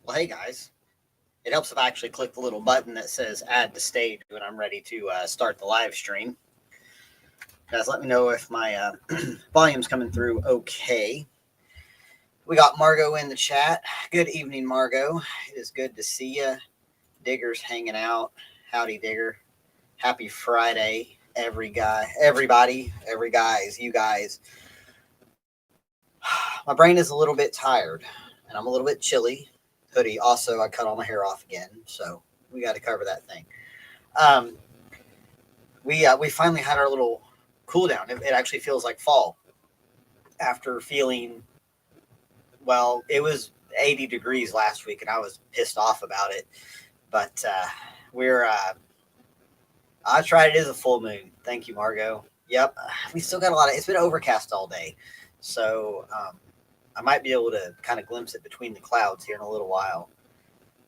Well, hey guys, it helps if I actually click the little button that says add to stage when I'm ready to start the live stream. Guys, let me know if my volume's coming through okay. We got Margot in the chat. Good evening, Margot. It is good to see you. Digger's hanging out. Howdy, Digger. Happy Friday, everybody, every guys, you guys. My brain is a little bit tired, and I'm a little bit chilly. Hoodie. Also, I cut all my hair off again, so we got to cover that thing. Um, we finally had our little cool down. It actually feels like fall after feeling, well, it was 80 degrees last week, and I was pissed off about it. But we're I tried. It is a full moon. Thank you, Margot. Yep, we still got a lot of. It's been overcast all day, so I might be able to kind of glimpse it between the clouds here in a little while.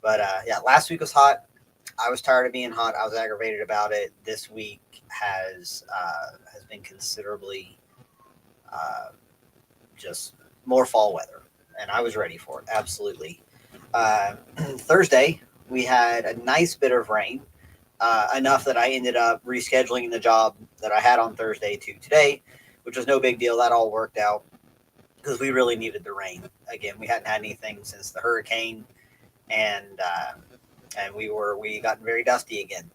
But yeah, last week was hot. I was tired of being hot. I was aggravated about it. This week has been considerably just more fall weather, and I was ready for it. Absolutely. Thursday we had a nice bit of rain, enough that I ended up rescheduling the job that I had on Thursday to today, which was no big deal. That all worked out because we really needed the rain. Again, we hadn't had anything since the hurricane, and we got very dusty again.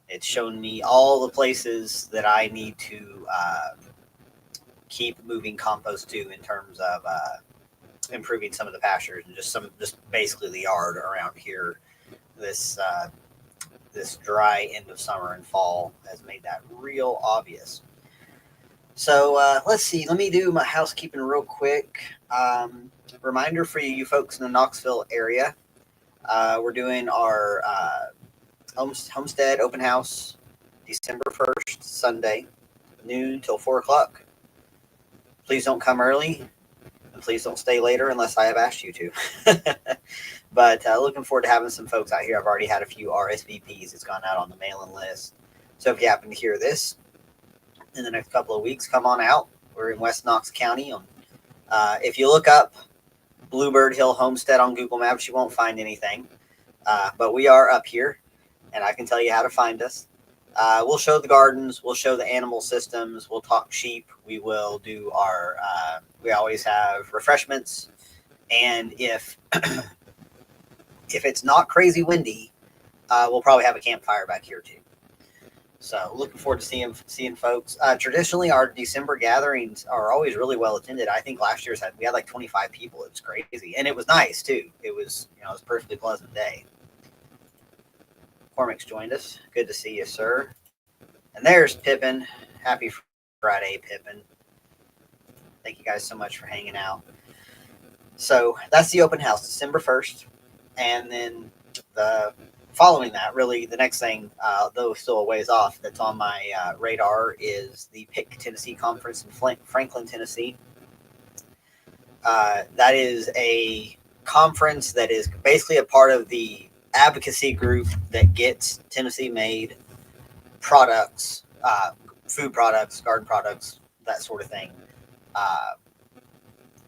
It's shown me all the places that I need to keep moving compost to in terms of improving some of the pastures and just basically the yard around here. This dry end of summer and fall has made that real obvious. So let's see. Let me do my housekeeping real quick. Reminder for you folks in the Knoxville area. We're doing our homestead open house December 1st, Sunday, noon till 4 o'clock. Please don't come early, and please don't stay later unless I have asked you to. But looking forward to having some folks out here. I've already had a few RSVPs. It's gone out on the mailing list. So if you happen to hear this in the next couple of weeks, come on out. We're in West Knox County. If you look up Bluebird Hill Homestead on Google Maps, you won't find anything. But we are up here, and I can tell you how to find us. We'll show the gardens. We'll show the animal systems. We'll talk sheep. We will do we always have refreshments. And if it's not crazy windy, we'll probably have a campfire back here too. So looking forward to seeing folks. Traditionally, our December gatherings are always really well attended. I think last year's we had like 25 people. It was crazy, and it was nice too. It was it was a perfectly pleasant day. Cormac's joined us. Good to see you, sir. And there's Pippin. Happy Friday, Pippin. Thank you guys so much for hanging out. So that's the open house, December 1st. And then following that, really the next thing, though still a ways off, that's on my radar is the PIC Tennessee Conference in Franklin, Tennessee. That is a conference that is basically a part of the advocacy group that gets Tennessee-made products, food products, garden products, that sort of thing,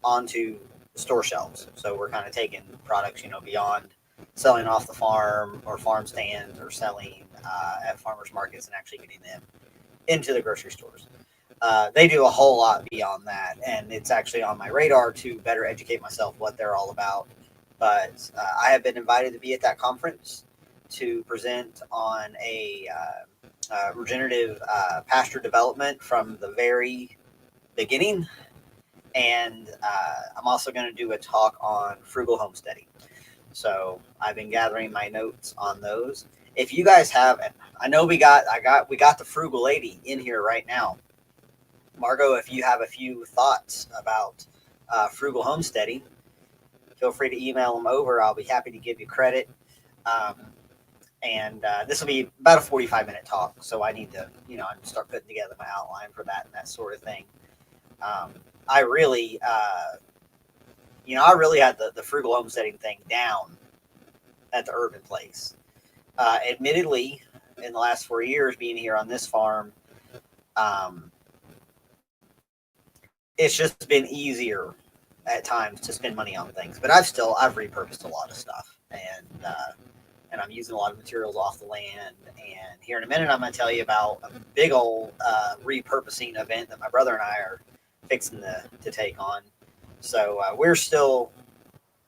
onto store shelves. So we're kind of taking products, beyond selling off the farm or farm stands or selling at farmers markets and actually getting them into the grocery stores. They do a whole lot beyond that, and it's actually on my radar to better educate myself what they're all about. But I have been invited to be at that conference to present on a regenerative pasture development from the very beginning. And I'm also going to do a talk on frugal homesteading. So I've been gathering my notes on those. If you guys have, I know we got the frugal lady in here right now. Margot, if you have a few thoughts about frugal homesteading, feel free to email them over. I'll be happy to give you credit. And this will be about a 45-minute talk. So I need to, start putting together my outline for that and that sort of thing. I really had the frugal homesteading thing down at the urban place. Admittedly, in the last 4 years being here on this farm, it's just been easier at times to spend money on things. But I've repurposed a lot of stuff, and I'm using a lot of materials off the land. And here in a minute, I'm going to tell you about a big old repurposing event that my brother and I are fixing to take on. So we're still,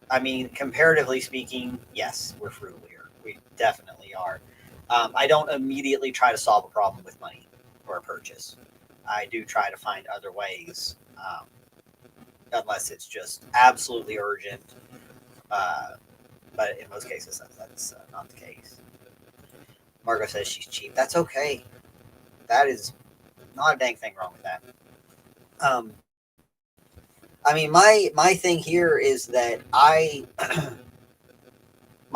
I mean, comparatively speaking, yes, we're frugal here. We definitely are. I don't immediately try to solve a problem with money or a purchase. I do try to find other ways, unless it's just absolutely urgent. Uh, but in most cases, that's not the case. Margot says she's cheap. That's okay. That is not a dang thing wrong with that. Um, I mean, my thing here is that my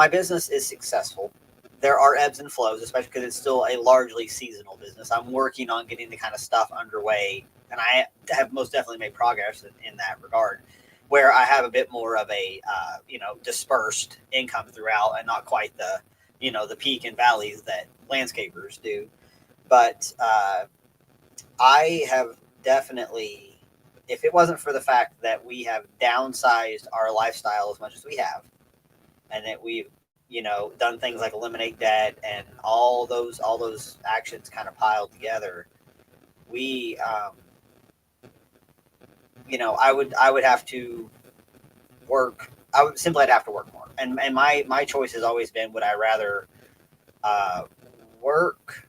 business is successful. There are ebbs and flows, especially because it's still a largely seasonal business. I'm working on getting the kind of stuff underway, and I have most definitely made progress in that regard, where I have a bit more of a dispersed income throughout, and not quite the the peak and valleys that landscapers do. But I have definitely, if it wasn't for the fact that we have downsized our lifestyle as much as we have, and that we've done things like eliminate debt and all those actions kind of piled together, we I would have to work. I'd have to work more. And my choice has always been, would I rather uh, work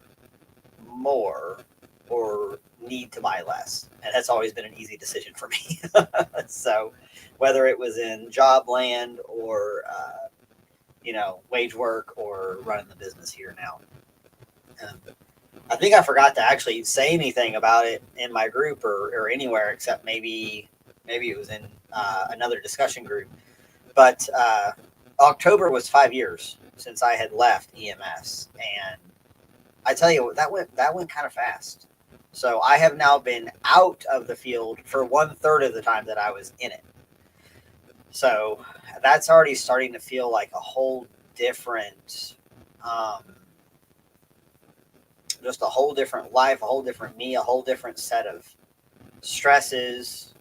more or need to buy less? And that's always been an easy decision for me. So whether it was in job land or wage work or running the business here now. Um, I think I forgot to actually say anything about it in my group or anywhere, except maybe it was in another discussion group. But October was 5 years since I had left EMS, and I tell you that went kind of fast. So I have now been out of the field for 1/3 of the time that I was in it. So that's already starting to feel like a whole different, um, just a whole different life, a whole different me, a whole different set of stresses.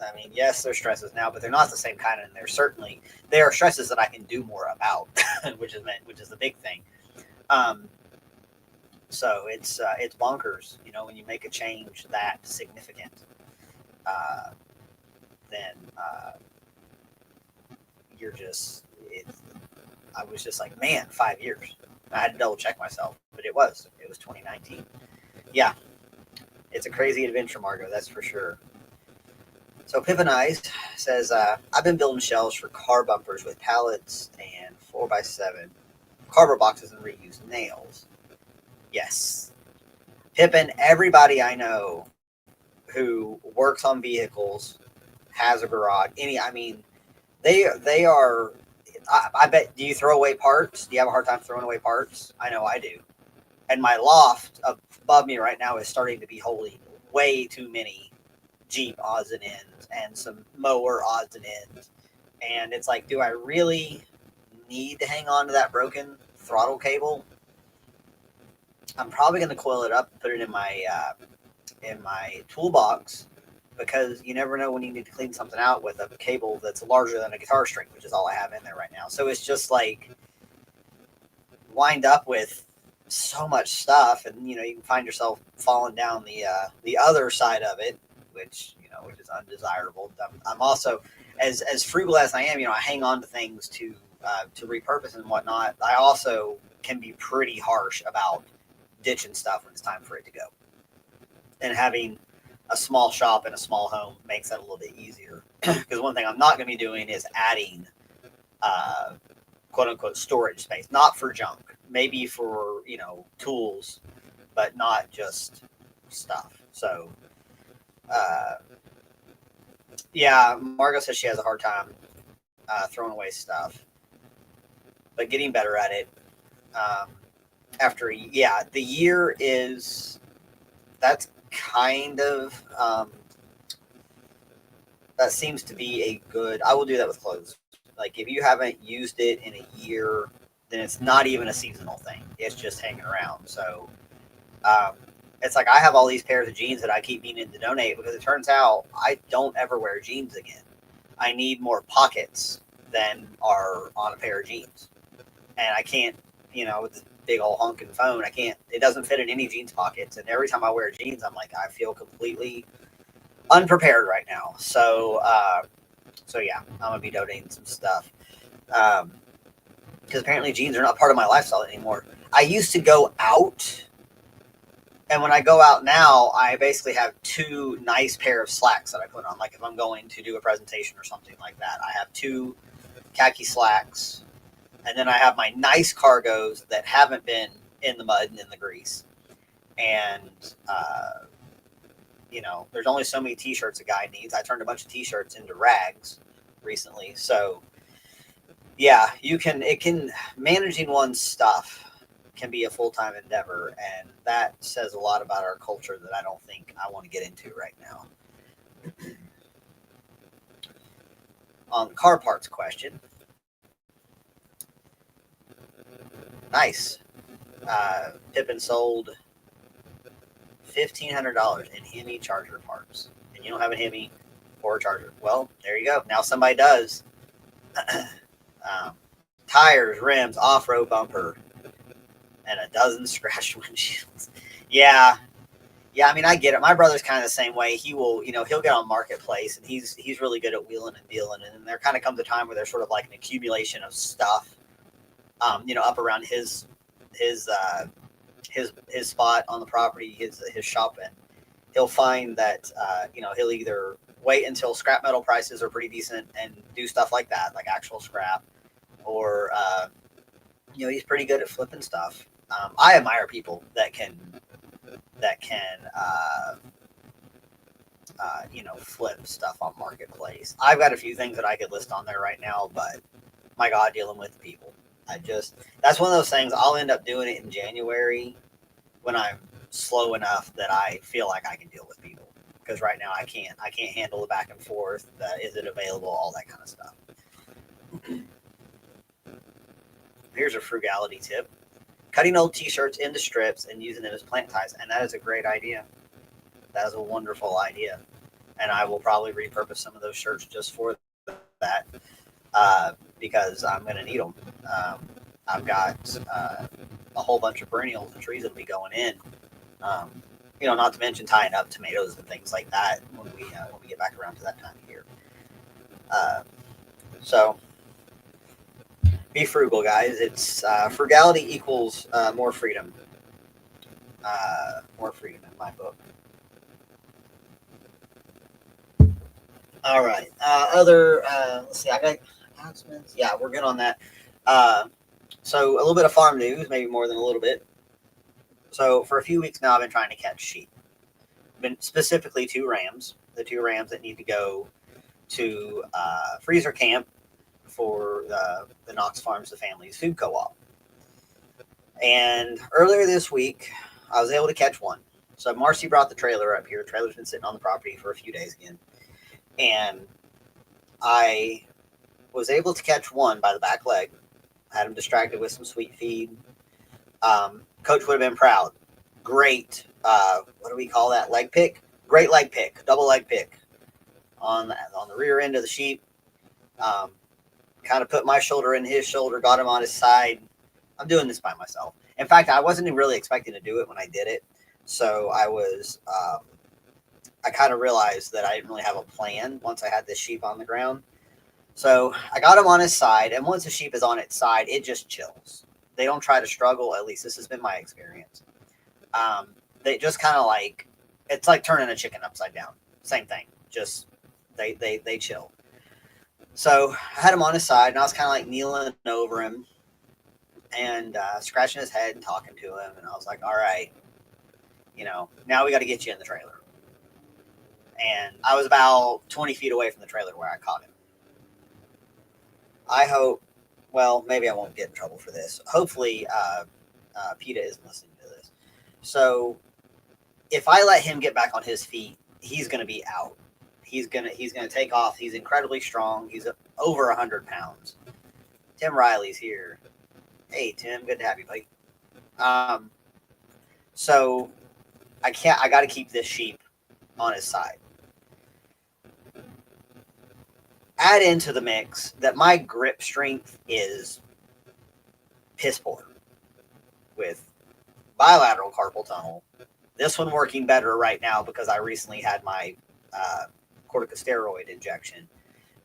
I mean, yes, there's stresses now, but they're not the same kind, and there are stresses that I can do more about, which is the big thing. Um, so it's bonkers, when you make a change that significant, uh, then you're just it's I was just like, man, 5 years. I had to double check myself, but it was 2019. Yeah, it's a crazy adventure, Margot. That's for sure. So Pippin Eyes says, I've been building shelves for car bumpers with pallets and 4x7 cardboard boxes and reused nails. Yes, Pippin. Everybody I know who works on vehicles has a garage. I mean, they are. I bet. Do you throw away parts? Do you have a hard time throwing away parts? I know I do. And my loft above me right now is starting to be holding way too many Jeep odds and ends and some mower odds and ends. And it's like, do I really need to hang on to that broken throttle cable? I'm probably going to coil it up and put it in my toolbox, because you never know when you need to clean something out with a cable that's larger than a guitar string, which is all I have in there right now. So it's just like wind up with so much stuff, and you can find yourself falling down the other side of it, which is undesirable. I'm also, as frugal as I am, I hang on to things to repurpose and whatnot. I also can be pretty harsh about ditching stuff when it's time for it to go. And having a small shop and a small home makes that a little bit easier. Because one thing I'm not going to be doing is adding quote unquote storage space, not for junk, maybe for tools, but not just stuff. So yeah, Margo says she has a hard time throwing away stuff, but getting better at it. The year is, that's kind of that seems to be a good. I will do that with clothes. Like if you haven't used it in a year, then it's not even a seasonal thing. It's just hanging around. So um, it's like I have all these pairs of jeans that I keep meaning to donate, because it turns out I don't ever wear jeans again. I need more pockets than are on a pair of jeans. And I can't, with this big old honking phone, it doesn't fit in any jeans pockets. And every time I wear jeans, I'm like, I feel completely unprepared right now. So yeah, I'm going to be donating some stuff. Because apparently jeans are not part of my lifestyle anymore. I used to go out, and when I go out now, I basically have two nice pair of slacks that I put on. Like if I'm going to do a presentation or something like that, I have two khaki slacks, and then I have my nice cargos that haven't been in the mud and in the grease. And, there's only so many t-shirts a guy needs. I turned a bunch of t-shirts into rags recently. So yeah, managing one's stuff can be a full-time endeavor, and that says a lot about our culture that I don't think I want to get into right now. On the car parts question, nice. Pippin sold $1,500 in Hemi charger parts, and you don't have a Hemi or a charger. Well, there you go. Now somebody does. Tires, rims, off-road bumper, and a dozen scratched windshields. Yeah. I mean, I get it. My brother's kind of the same way. He will, he'll get on Marketplace, and he's really good at wheeling and dealing. And there kind of comes a time where there's sort of like an accumulation of stuff, up around his spot on the property, his shop, and he'll find that he'll either wait until scrap metal prices are pretty decent and do stuff like that, like actual scrap, or he's pretty good at flipping stuff. I admire people that can flip stuff on Marketplace. I've got a few things that I could list on there right now, but my God, dealing with people, that's one of those things. I'll end up doing it in January when I'm slow enough that I feel like I can deal with people. Because right now I can't handle the back and forth. Is it available? All that kind of stuff. Here's a frugality tip: cutting old t-shirts into strips and using them as plant ties. And that is a great idea. That is a wonderful idea. And I will probably repurpose some of those shirts just for that, because I'm going to need them. I've got a whole bunch of perennials and trees that will be going in. Not to mention tying up tomatoes and things like that when we get back around to that time of year. So be frugal, guys. It's frugality equals more freedom. More freedom in my book. All right. Let's see. I got announcements. Yeah, we're good on that. So a little bit of farm news, maybe more than a little bit. So for a few weeks now, I've been trying to catch sheep. Specifically two rams. The two rams that need to go to freezer camp for the Knox Farms, the family's food co-op. And earlier this week, I was able to catch one. So Marcy brought the trailer up here. The trailer's been sitting on the property for a few days again. And I was able to catch one by the back leg. I had him distracted with some sweet feed. Coach would have been proud. Great, what do we call that, leg pick? Great leg pick, double leg pick on the rear end of the sheep. Kind of put my shoulder in his shoulder, got him on his side. I'm doing this by myself. In fact, I wasn't even really expecting to do it when I did it. So I kind of realized that I didn't really have a plan once I had this sheep on the ground. So I got him on his side, and once the sheep is on its side, it just chills. They don't try to struggle. At least this has been my experience. They just kind of it's like turning a chicken upside down. Same thing. Just they chill. So I had him on his side, and I was kind of kneeling over him and scratching his head and talking to him. And I was like, all right, now we got to get you in the trailer. And I was about 20 feet away from the trailer where I caught him. I hope, well, maybe I won't get in trouble for this. Hopefully, PETA isn't listening to this. So if I let him get back on his feet, he's going to be out. He's gonna take off. He's incredibly strong. He's over 100 pounds. Tim Riley's here. Hey, Tim, good to have you, buddy. So I got to keep this sheep on his side. Add into the mix that my grip strength is piss poor with bilateral carpal tunnel. This one working better right now because I recently had my corticosteroid injection.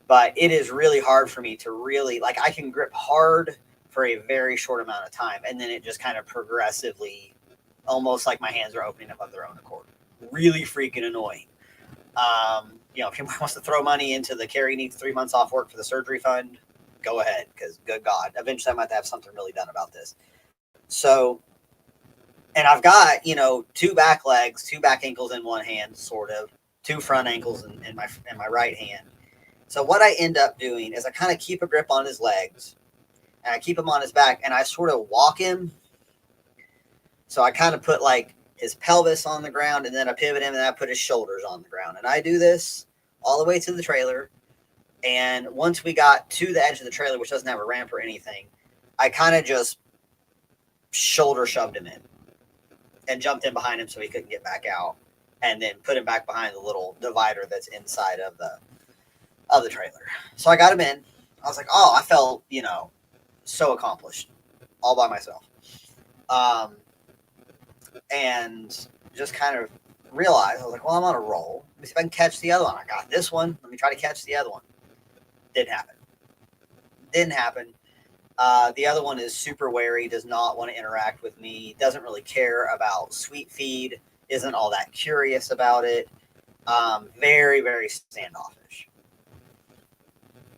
But it is really hard for me to really, like, I can grip hard for a very short amount of time, and then it just kind of progressively, almost like my hands are opening up of their own accord. Really freaking annoying. If anyone wants to throw money into the Carrie needs 3 months off work for the surgery fund, go ahead, because good God, eventually I might have something really done about this. So, and I've got, two back legs, two back ankles in one hand, sort of, two front ankles in my right hand. So what I end up doing is I kind of keep a grip on his legs, and I keep him on his back, and I sort of walk him. So I kind of put like his pelvis on the ground, and then I pivot him, and then I put his shoulders on the ground. And I do this all the way to the trailer. And once we got to the edge of the trailer, which doesn't have a ramp or anything, I kind of just shoulder shoved him in and jumped in behind him so he couldn't get back out, and then put him back behind the little divider that's inside of the trailer. So I got him in. I was like, oh, I felt, so accomplished all by myself. And just kind of realized, I was like, well, I'm on a roll. Let me see if I can catch the other one. I got this one. Let me try to catch the other one. Didn't happen. The other one is super wary, does not want to interact with me, doesn't really care about sweet feed, isn't all that curious about it. Very, very standoffish.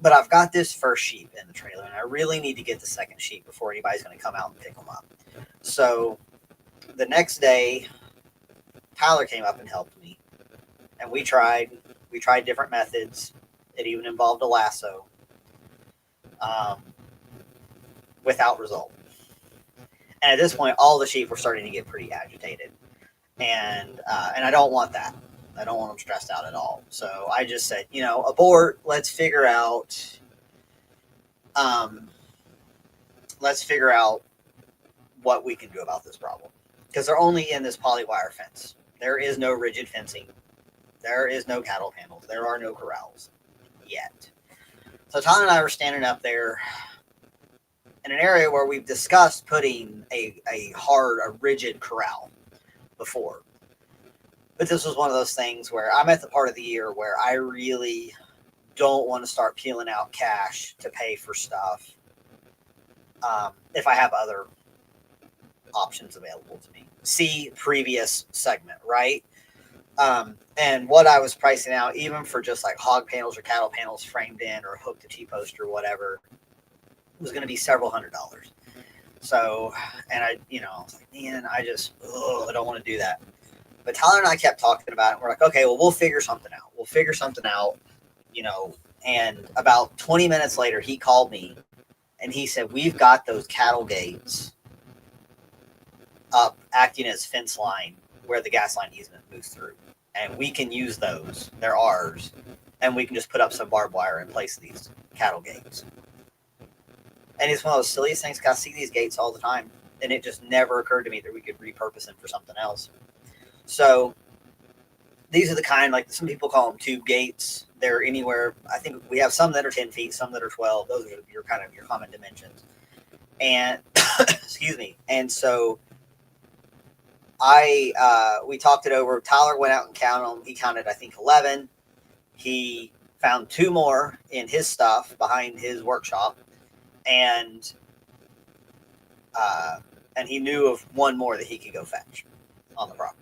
But I've got this first sheep in the trailer, and I really need to get the second sheep before anybody's going to come out and pick them up. So the next day, Tyler came up and helped me, and we tried different methods. It even involved a lasso, without result. And at this point, all the sheep were starting to get pretty agitated, and I don't want that. I don't want them stressed out at all. So I just said, abort. Let's figure out what we can do about this problem, because they're only in this polywire fence. There is no rigid fencing. There is no cattle panels. There are no corrals yet. So Tyler and I were standing up there in an area where we've discussed putting a rigid corral before. But this was one of those things where I'm at the part of the year where I really don't want to start peeling out cash to pay for stuff if I have other options available to me. See previous segment, right? And what I was pricing out, even for just like hog panels or cattle panels framed in or hooked to T-post or whatever, was going to be several $100s. So, and I was like, man, I don't want to do that. But Tyler and I kept talking about it. We're like, okay, well, we'll figure something out. And about 20 minutes later, he called me and he said, we've got those cattle gates up acting as fence line where the gas line easement moves through. And we can use those. They're ours. And we can just put up some barbed wire and place these cattle gates. And it's one of those silliest things, because I see these gates all the time. And it just never occurred to me that we could repurpose them for something else. So these are the kind, like some people call them tube gates. They're anywhere. I think we have some that are 10 feet, some that are 12. Those are your common dimensions. And excuse me. And so we talked it over. Tyler went out and counted them. He counted, I think, 11. He found 2 more in his stuff behind his workshop. And he knew of 1 more that he could go fetch on the property.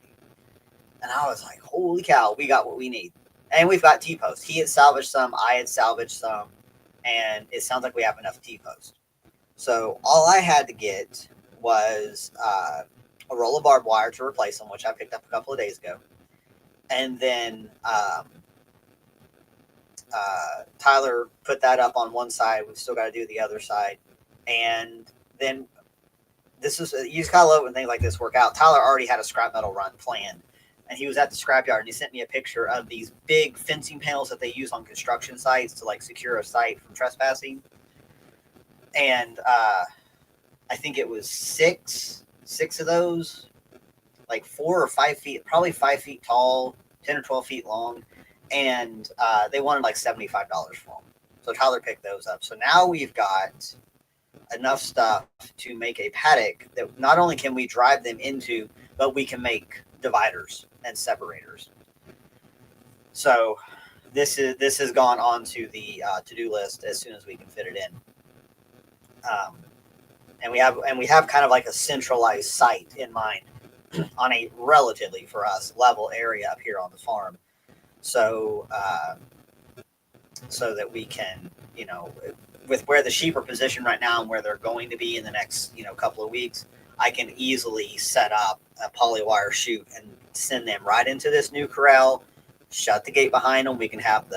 And I was like, holy cow, we got what we need. And we've got T-post. He had salvaged some, I had salvaged some, and it sounds like we have enough T-post. So all I had to get was a roll of barbed wire to replace them, which I picked up a couple of days ago. And then Tyler put that up on one side. We've still got to do the other side. And then you just gotta love when things like this work out. Tyler already had a scrap metal run planned, and he was at the scrapyard, and he sent me a picture of these big fencing panels that they use on construction sites to like secure a site from trespassing. And I think it was six of those, like 4 or 5 feet, probably 5 feet tall, 10 or 12 feet long, and they wanted like $75 for them. So Tyler picked those up. So now we've got enough stuff to make a paddock that not only can we drive them into, but we can make dividers and separators. So this has gone on to the to-do list as soon as we can fit it in. And we have kind of like a centralized site in mind on a relatively, for us, level area up here on the farm. So so that we can, with where the sheep are positioned right now and where they're going to be in the next, couple of weeks, I can easily set up a polywire chute and send them right into this new corral, shut the gate behind them. We can have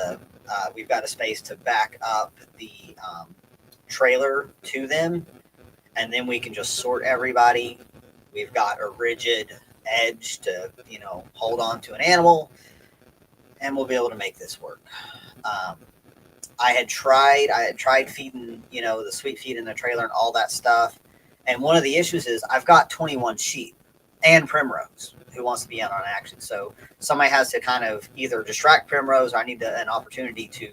we've got a space to back up the trailer to them, and then we can just sort everybody. We've got a rigid edge to, hold on to an animal, and we'll be able to make this work. I had tried feeding, the sweet feed in the trailer and all that stuff. And one of the issues is I've got 21 sheep and Primrose who wants to be in on action. So somebody has to kind of either distract Primrose, or I need an opportunity to,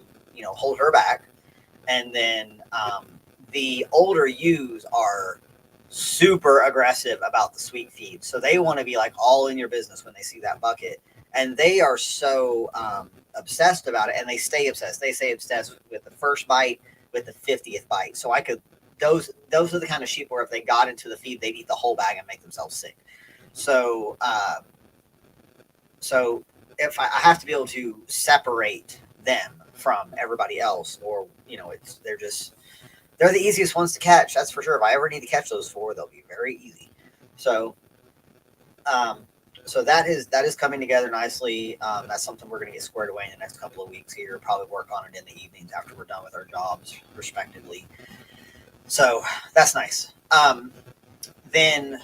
hold her back. And then the older ewes are super aggressive about the sweet feed. So they want to be like all in your business when they see that bucket. And they are so obsessed about it, and they stay obsessed. They stay obsessed with the first bite, with the 50th bite. So those are the kind of sheep where if they got into the feed, they'd eat the whole bag and make themselves sick. So so if I have to be able to separate them from everybody else, or they're the easiest ones to catch. That's for sure. If I ever need to catch those four, they'll be very easy. So so that is coming together nicely. That's something we're going to get squared away in the next couple of weeks here. Probably work on it in the evenings after we're done with our jobs, respectively. So that's nice. Then,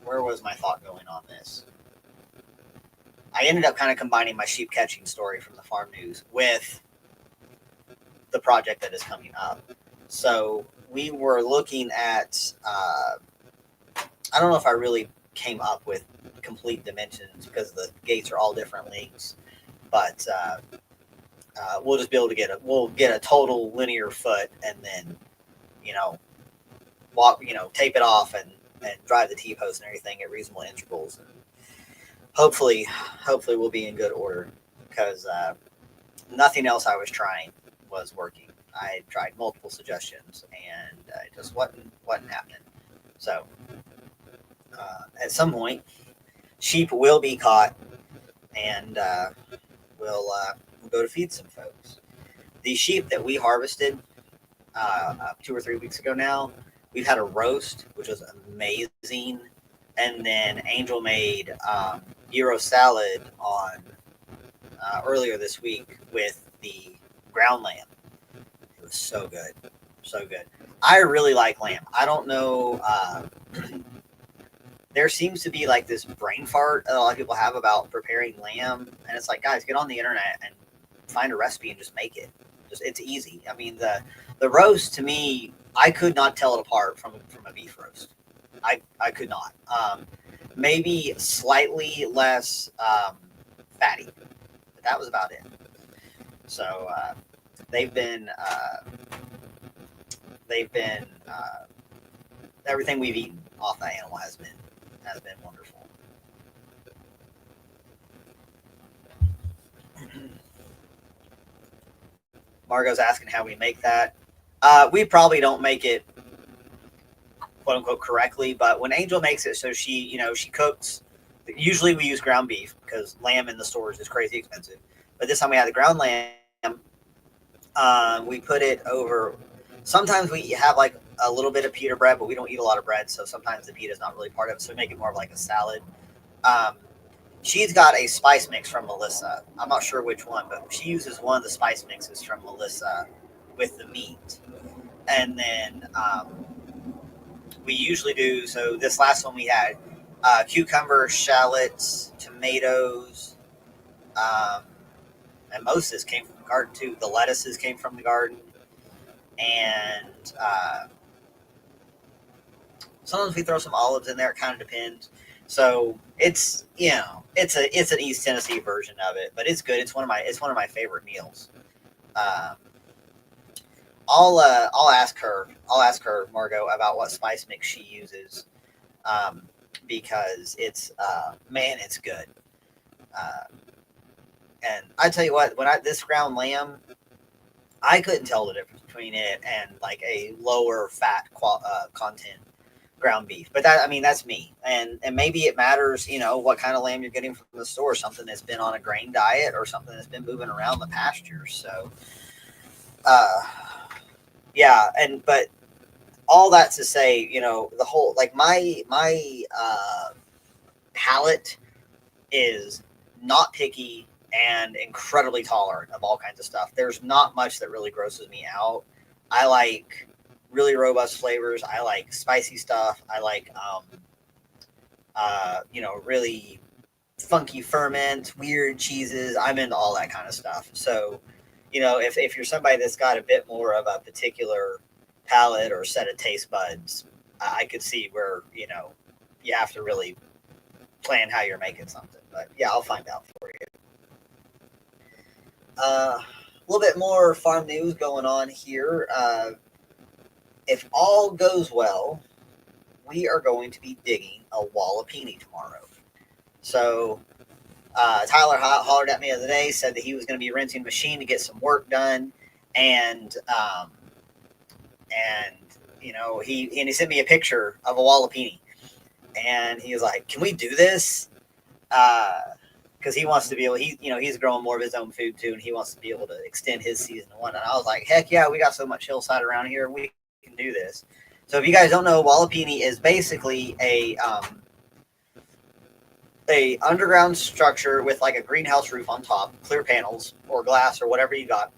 where was my thought going on this? I ended up kind of combining my sheep catching story from the farm news with the project that is coming up. So we were looking at, I don't know if I really came up with complete dimensions because the gates are all different lengths, but we'll just be able to we'll get a total linear foot, and then walk, tape it off and drive the T-post and everything at reasonable intervals, and hopefully we'll be in good order, because nothing else I was trying was working. I tried multiple suggestions, and it just wasn't happening. So at some point, sheep will be caught, and we'll go to feed some folks. The sheep that we harvested 2 or 3 weeks ago now, we've had a roast, which was amazing, and then Angel made gyro salad on earlier this week with the ground lamb. It was so good, so good. I really like lamb. I don't know. There seems to be like this brain fart that a lot of people have about preparing lamb, and it's like, guys, get on the internet and find a recipe and just make it. It's easy. I mean, the roast, to me, I could not tell it apart from a beef roast. I could not. Maybe slightly less fatty, but that was about it. So they've been everything we've eaten off that animal has been wonderful. Margot's asking how we make that. We probably don't make it quote unquote correctly, but when Angel makes it, so she cooks. Usually we use ground beef because lamb in the stores is crazy expensive. But this time we had the ground lamb. We put it over. Sometimes we have like a little bit of pita bread, but we don't eat a lot of bread, so sometimes the pita is not really part of it. So we make it more of like a salad. She's got a spice mix from Melissa. I'm not sure which one, but she uses one of the spice mixes from Melissa with the meat. And then we usually do, so this last one we had cucumber, shallots, tomatoes, and most of this came from the garden too. The lettuces came from the garden. And sometimes we throw some olives in there. It kind of depends. So it's it's an East Tennessee version of it, but it's good. It's one of my favorite meals. Um, I'll ask her. I'll ask her, Margot, about what spice mix she uses, um, because it's man, it's good. Uh, and I tell you what, when I this ground lamb, I couldn't tell the difference between it and like a lower fat content ground beef. But that, I mean, that's me. And maybe it matters, what kind of lamb you're getting from the store. Something that's been on a grain diet or something that's been moving around the pasture. So, uh, yeah. But all that to say, the whole like my palate is not picky and incredibly tolerant of all kinds of stuff. There's not much that really grosses me out. I like really robust flavors. I like spicy stuff. I like really funky ferment, weird cheeses. I'm into all that kind of stuff. So, if you're somebody that's got a bit more of a particular palate or set of taste buds, I could see where, you have to really plan how you're making something. But yeah, I'll find out for you. A little bit more farm news going on here. If all goes well, we are going to be digging a wallopini tomorrow. So Tyler hollered at me the other day, said that he was going to be renting a machine to get some work done, and he sent me a picture of a wallopini, and he was like, "Can we do this?" Because he wants to be able, he's growing more of his own food too, and he wants to be able to extend his season to one. And I was like, "Heck yeah, we got so much hillside around here, we can do this." So if you guys don't know, wallopini is basically a underground structure with like a greenhouse roof on top, clear panels or glass or whatever you got.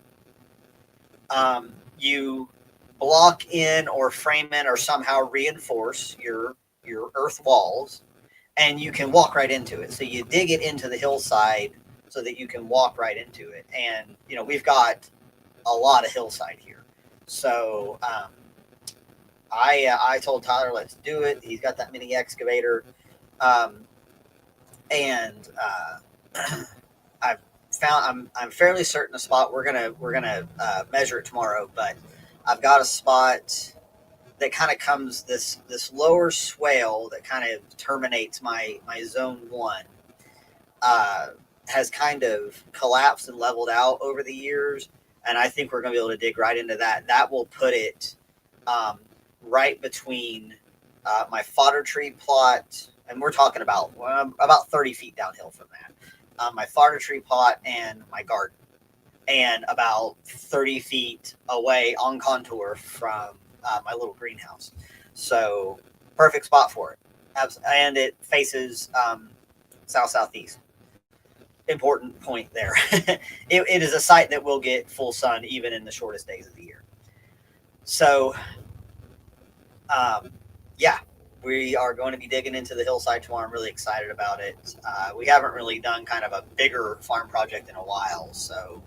You block in or frame in or somehow reinforce your earth walls, and you can walk right into it. So you dig it into the hillside so that you can walk right into it. And we've got a lot of hillside here, so I told Tyler, let's do it. He's got that mini excavator. And I've I'm fairly certain a spot. We're gonna measure it tomorrow, but I've got a spot that kind of comes this lower swale that kind of terminates my zone one. Uh, has kind of collapsed and leveled out over the years, and I think we're going to be able to dig right into that. That will put it right between my fodder tree plot, and we're talking about 30 feet downhill from that. My fodder tree plot and my garden, and about 30 feet away on contour from my little greenhouse. So perfect spot for it. And it faces south-southeast. Important point there. It is a site that will get full sun even in the shortest days of the year. So, yeah, we are going to be digging into the hillside tomorrow. I'm really excited about it. We haven't really done kind of a bigger farm project in a while, so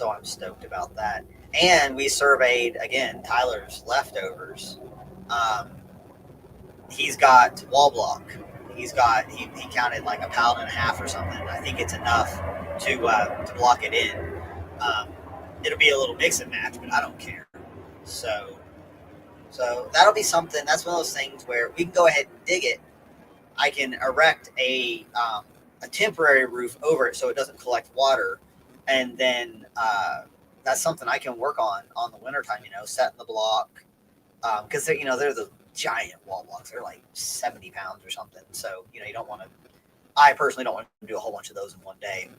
I'm stoked about that. And we surveyed, again, Tyler's leftovers. He's got wall block. He counted like a pound and a half or something. I think it's enough to block it in. It'll be a little mix and match, but I don't care. So that'll be something. That's one of those things where we can go ahead and dig it. I can erect a temporary roof over it so it doesn't collect water, and then that's something I can work on the wintertime. Setting the block, because they're the giant wall blocks. They're like 70 pounds or something. So you don't want to. I personally don't want to do a whole bunch of those in one day.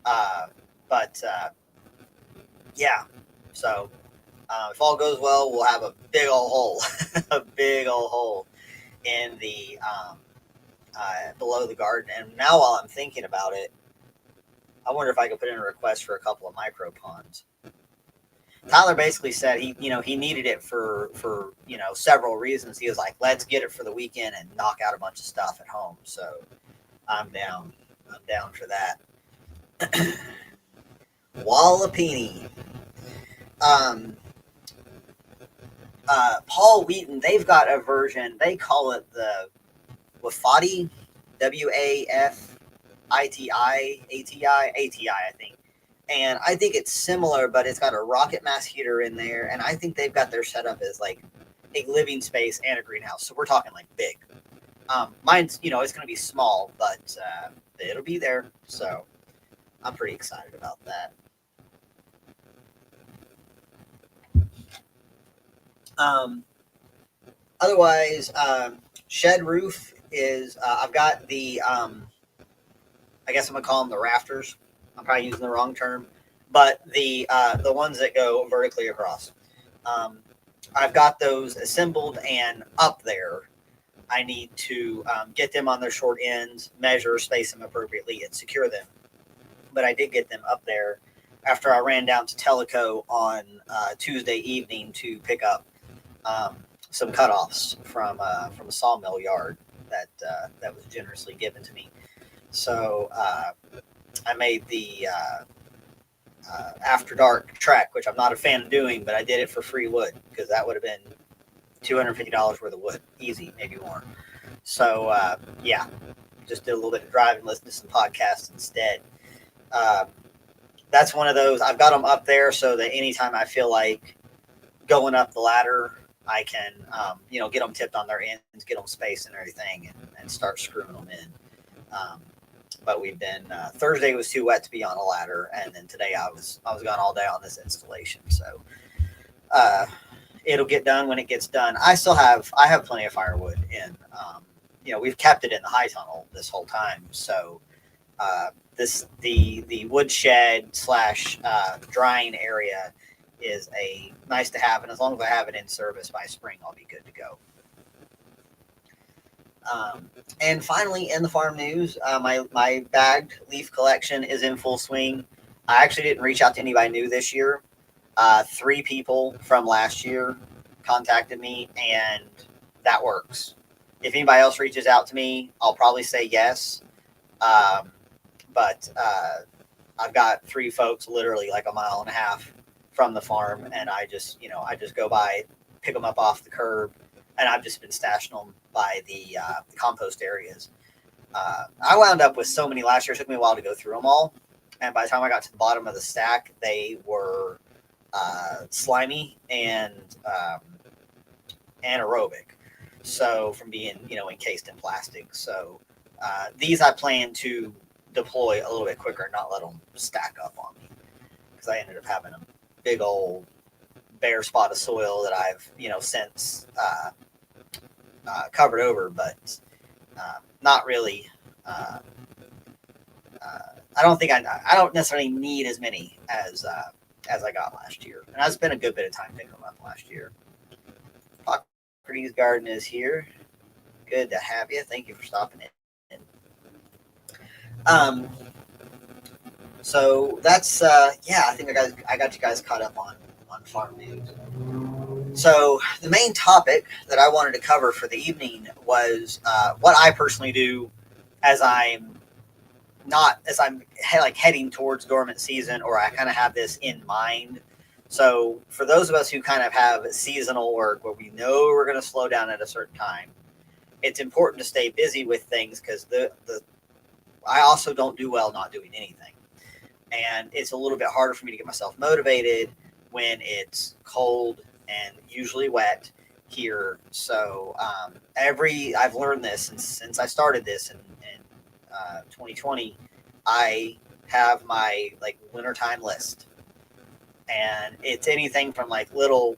But yeah, so if all goes well, we'll have a big old hole, a big old hole in the below the garden. And now, while I'm thinking about it, I wonder if I could put in a request for a couple of micro ponds. Tyler basically said he needed it for several reasons. He was like, let's get it for the weekend and knock out a bunch of stuff at home. So I'm down for that. Wallopini. Paul Wheaton, they've got a version. They call it the Wafati, WAFITI, ATI, I think. And I think it's similar, but it's got a rocket mass heater in there, and I think they've got their setup as like a living space and a greenhouse. So we're talking like big. Mine's, it's going to be small, but it'll be there. So I'm pretty excited about that. Um, Otherwise, shed roof is, I've got the, I guess I'm going to call them the rafters. I'm probably using the wrong term, but the ones that go vertically across. Um, I've got those assembled and up there. I need to get them on their short ends, measure, space them appropriately, and secure them. But I did get them up there after I ran down to Teleco on Tuesday evening to pick up some cutoffs from a sawmill yard that was generously given to me. So I made the after dark track, which I'm not a fan of doing, but I did it for free wood because that would have been $250 worth of wood, easy, maybe more. So yeah, just did a little bit of driving, listened to some podcasts instead. That's one of those. I've got them up there so that anytime I feel like going up the ladder, I can get them tipped on their ends, get them spaced and everything, and start screwing them in. But we've been Thursday was too wet to be on a ladder, and then today I was gone all day on this installation. So it'll get done when it gets done. I have plenty of firewood, and we've kept it in the high tunnel this whole time. So the wood shed / drying area is a nice to have, and as long as I have it in service by spring, I'll be good to go. And finally, in the farm news, my bagged leaf collection is in full swing. I actually didn't reach out to anybody new this year. 3 people from last year contacted me, and that works. If anybody else reaches out to me, I'll probably say yes. But I've got 3 folks literally like a mile and a half from the farm, and I just go by, pick them up off the curb, and I've just been stashing them by the compost areas. I wound up with so many last year. It took me a while to go through them all, and by the time I got to the bottom of the stack, they were slimy and anaerobic. So from being encased in plastic. So these I plan to deploy a little bit quicker and not let them stack up on me, because I ended up having a big old bare spot of soil that I've since covered over, but not really. I don't necessarily need as many as I got last year, and I spent a good bit of time picking them up last year. Socrates Garden is here. Good to have you. Thank you for stopping in. So that's I think I got you guys caught up on farm news. So the main topic that I wanted to cover for the evening was what I personally do as I'm heading towards dormant season, or I kind of have this in mind. So for those of us who kind of have seasonal work where we know we're going to slow down at a certain time, it's important to stay busy with things, because I also don't do well not doing anything. And it's a little bit harder for me to get myself motivated when it's cold and usually wet here. So I've learned this since I started this in 2020. I have my wintertime list, and it's anything from little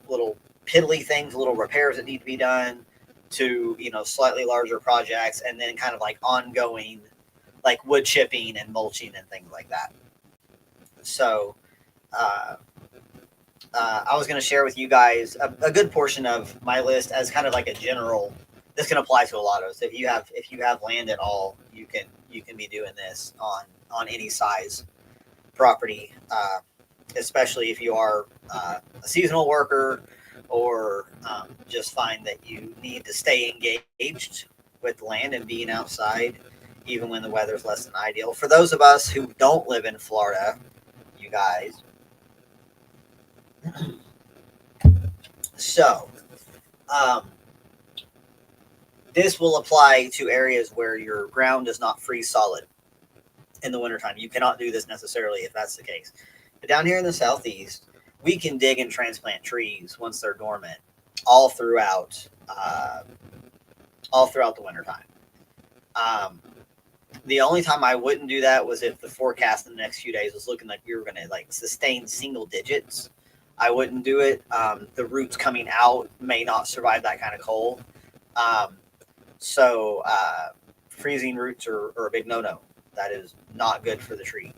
piddly things, little repairs that need to be done, to slightly larger projects, and then kind of ongoing wood chipping and mulching and things like that. So I was going to share with you guys a good portion of my list as kind of like a general. This can apply to a lot of us. If you have land at all, you can be doing this on any size property, especially if you are a seasonal worker, or just find that you need to stay engaged with land and being outside even when the weather's less than ideal. For those of us who don't live in Florida, you guys. So, this will apply to areas where your ground does not freeze solid in the wintertime. You cannot do this necessarily if that's the case. But down here in the southeast, we can dig and transplant trees once they're dormant all throughout uh, all throughout the wintertime. Um, the only time I wouldn't do that was if the forecast in the next few days was looking like we were going to like sustain single digits. I wouldn't do it. The roots coming out may not survive that kind of cold. Um, so freezing roots are a big no-no. That is not good for the tree.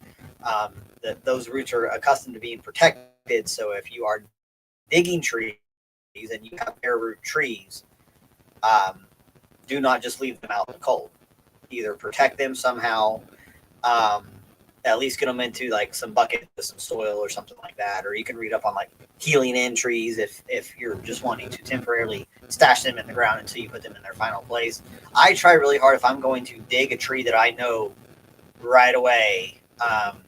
Those roots are accustomed to being protected. So if you are digging trees and you have bare root trees, um, do not just leave them out in the cold. Either protect them somehow, um, at least get them into like some bucket with some soil or something like that. Or you can read up on like healing in trees if you're just wanting to temporarily stash them in the ground until you put them in their final place. I try really hard if I'm going to dig a tree that I know right away um,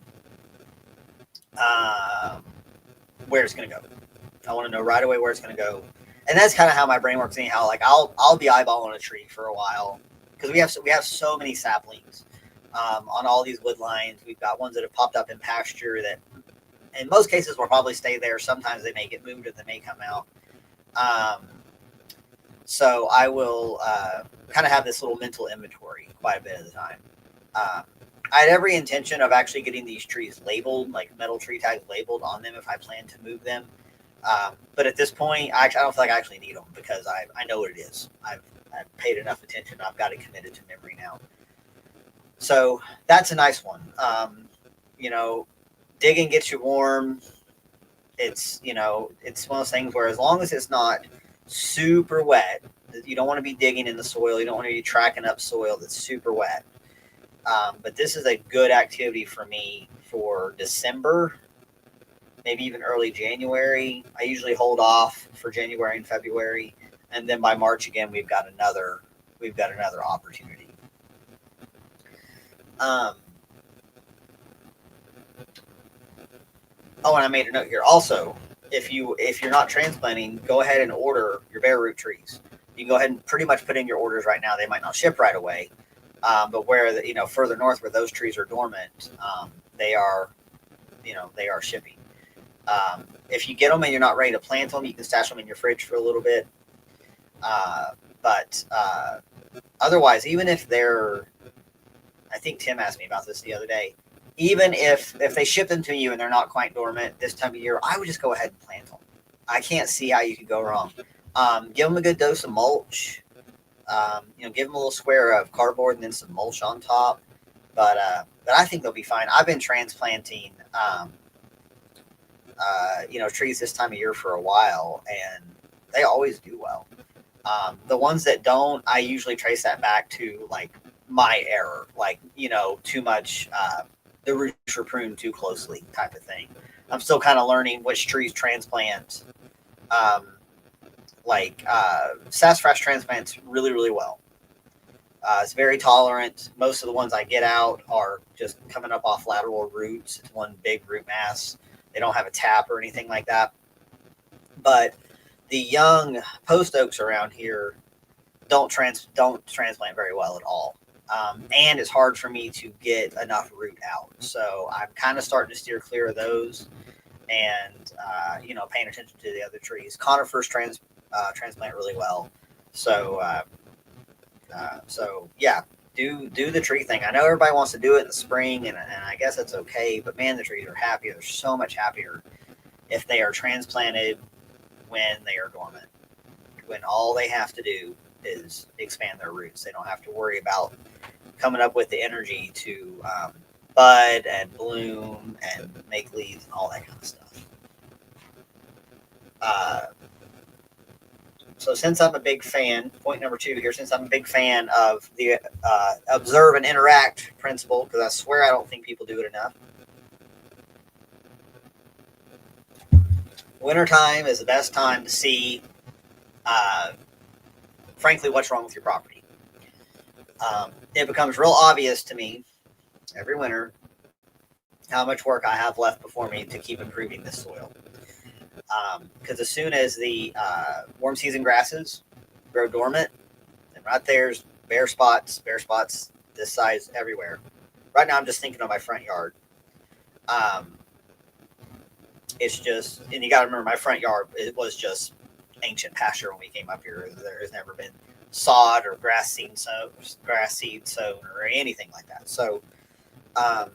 where it's going to go. I want to know right away where it's going to go, and that's kind of how my brain works anyhow. Like I'll be eyeballing a tree for a while because we have so many saplings on all these wood lines. We've got ones that have popped up in pasture that, in most cases, will probably stay there. Sometimes they may get moved or they may come out. Um, so I will kind of have this little mental inventory quite a bit of the time. Um, I had every intention of actually getting these trees labeled, like metal tree tags labeled on them if I plan to move them. But at this point, I don't feel like I actually need them because I know what it is. I've paid enough attention. I've got it committed to memory now. So that's a nice one. You know, digging gets you warm. It's one of those things where as long as it's not super wet, you don't want to be digging in the soil. You don't want to be tracking up soil that's super wet. But this is a good activity for me for December, maybe even early January. I usually hold off for January and February, and then by March again we've got another opportunity. Um, and I made a note here. Also, if you're not transplanting, go ahead and order your bare root trees. You can go ahead and pretty much put in your orders right now. They might not ship right away, but where further north where those trees are dormant, they are shipping. If you get them and you're not ready to plant them, you can stash them in your fridge for a little bit. But otherwise, even if they're, I think Tim asked me about this the other day. Even if they ship them to you and they're not quite dormant this time of year, I would just go ahead and plant them. I can't see how you could go wrong. Give them a good dose of mulch. Give them a little square of cardboard and then some mulch on top. But I think they'll be fine. I've been transplanting, trees this time of year for a while, and they always do well. The ones that don't, I usually trace that back to like my error, like too much. The roots were pruned too closely, type of thing. I'm still kind of learning which trees transplant. Sassafras transplants really, really well. It's very tolerant. Most of the ones I get out are just coming up off lateral roots. It's one big root mass. They don't have a tap or anything like that. But the young post oaks around here don't transplant very well at all. And it's hard for me to get enough root out. So I'm kind of starting to steer clear of those and, paying attention to the other trees. Conifers transplant really well. So yeah, do the tree thing. I know everybody wants to do it in the spring, and I guess that's okay. But man, the trees are happier. They're so much happier if they are transplanted when they are dormant. When all they have to do is expand their roots. They don't have to worry about coming up with the energy to bud and bloom and make leaves and all that kind of stuff. So since I'm a big fan, point number 2 here, since I'm a big fan of the observe and interact principle, because I swear I don't think people do it enough. Wintertime is the best time to see, frankly, what's wrong with your property. It becomes real obvious to me every winter how much work I have left before me to keep improving this soil. Because as soon as the warm season grasses grow dormant, and right there's bare spots this size everywhere. Right now I'm just thinking of my front yard. It's just, and you got to remember, my front yard, it was just ancient pasture when we came up here. There has never been sod or grass seed sown or anything like that. So, um,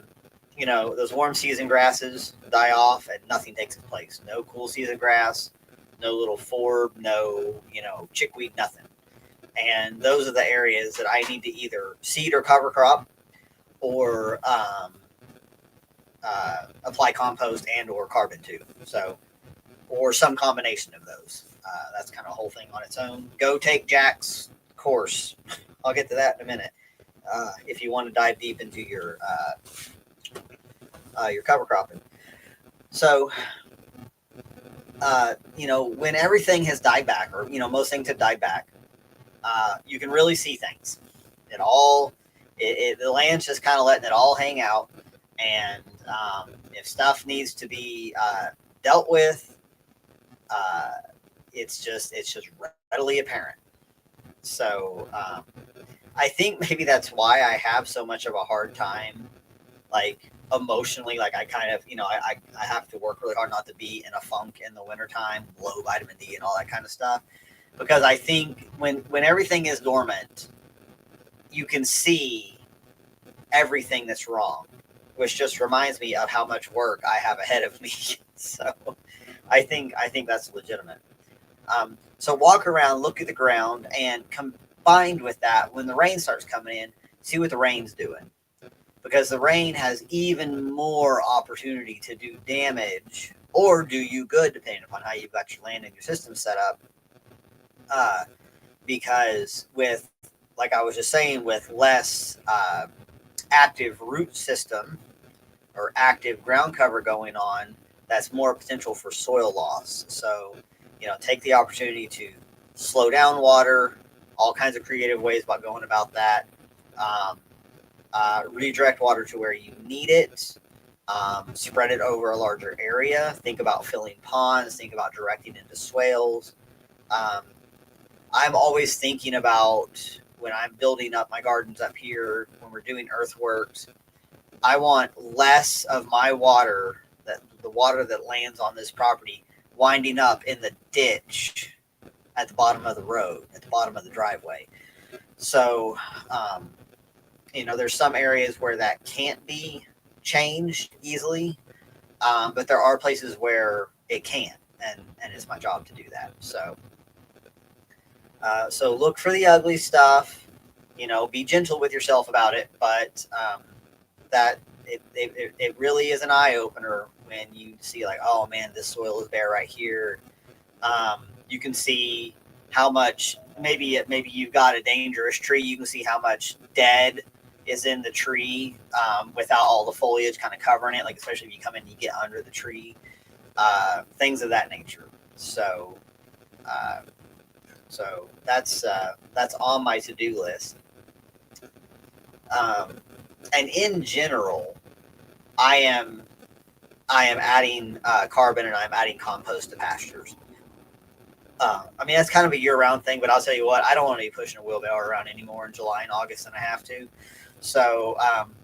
those warm season grasses die off and nothing takes its place. No cool season grass, no little forb, no, chickweed, nothing. And those are the areas that I need to either seed or cover crop, or apply compost and or carbon to. So, or some combination of those. That's kind of a whole thing on its own. Go take Jack's course. I'll get to that in a minute. If you want to dive deep into your cover cropping. So, when everything has died back, or most things have died back, you can really see things. The land's just kind of letting it all hang out, and if stuff needs to be dealt with, it's just readily apparent. So I think maybe that's why I have so much of a hard time, like emotionally. Like I kind of, I have to work really hard not to be in a funk in the wintertime, low vitamin D and all that kind of stuff. Because I think when everything is dormant, you can see everything that's wrong, which just reminds me of how much work I have ahead of me. So I think that's legitimate. So walk around, look at the ground, and combined with that, when the rain starts coming in, see what the rain's doing. Because the rain has even more opportunity to do damage or do you good, depending upon how you've got your land and your system set up. Because with, like I was just saying, with less active root system or active ground cover going on, that's more potential for soil loss. So, take the opportunity to slow down water, all kinds of creative ways about going about that. Redirect water to where you need it. Spread it over a larger area. Think about filling ponds. Think about directing into swales. I'm always thinking about, when I'm building up my gardens up here, when we're doing earthworks, I want less of my water, the water that lands on this property, winding up in the ditch at the bottom of the road, at the bottom of the driveway. So, there's some areas where that can't be changed easily, but there are places where it can, and it's my job to do that. So look for the ugly stuff, be gentle with yourself about it, but that it really is an eye opener when you see, like, oh man, this soil is bare right here. You can see how much, maybe you've got a dangerous tree. You can see how much dead is in the tree without all the foliage kind of covering it. Like, especially if you come in and you get under the tree, things of that nature. So that's on my to-do list. And in general, I am adding carbon, and I'm adding compost to pastures. That's kind of a year-round thing, but I'll tell you what, I don't want to be pushing a wheelbarrow around anymore in July and August, and I have to. So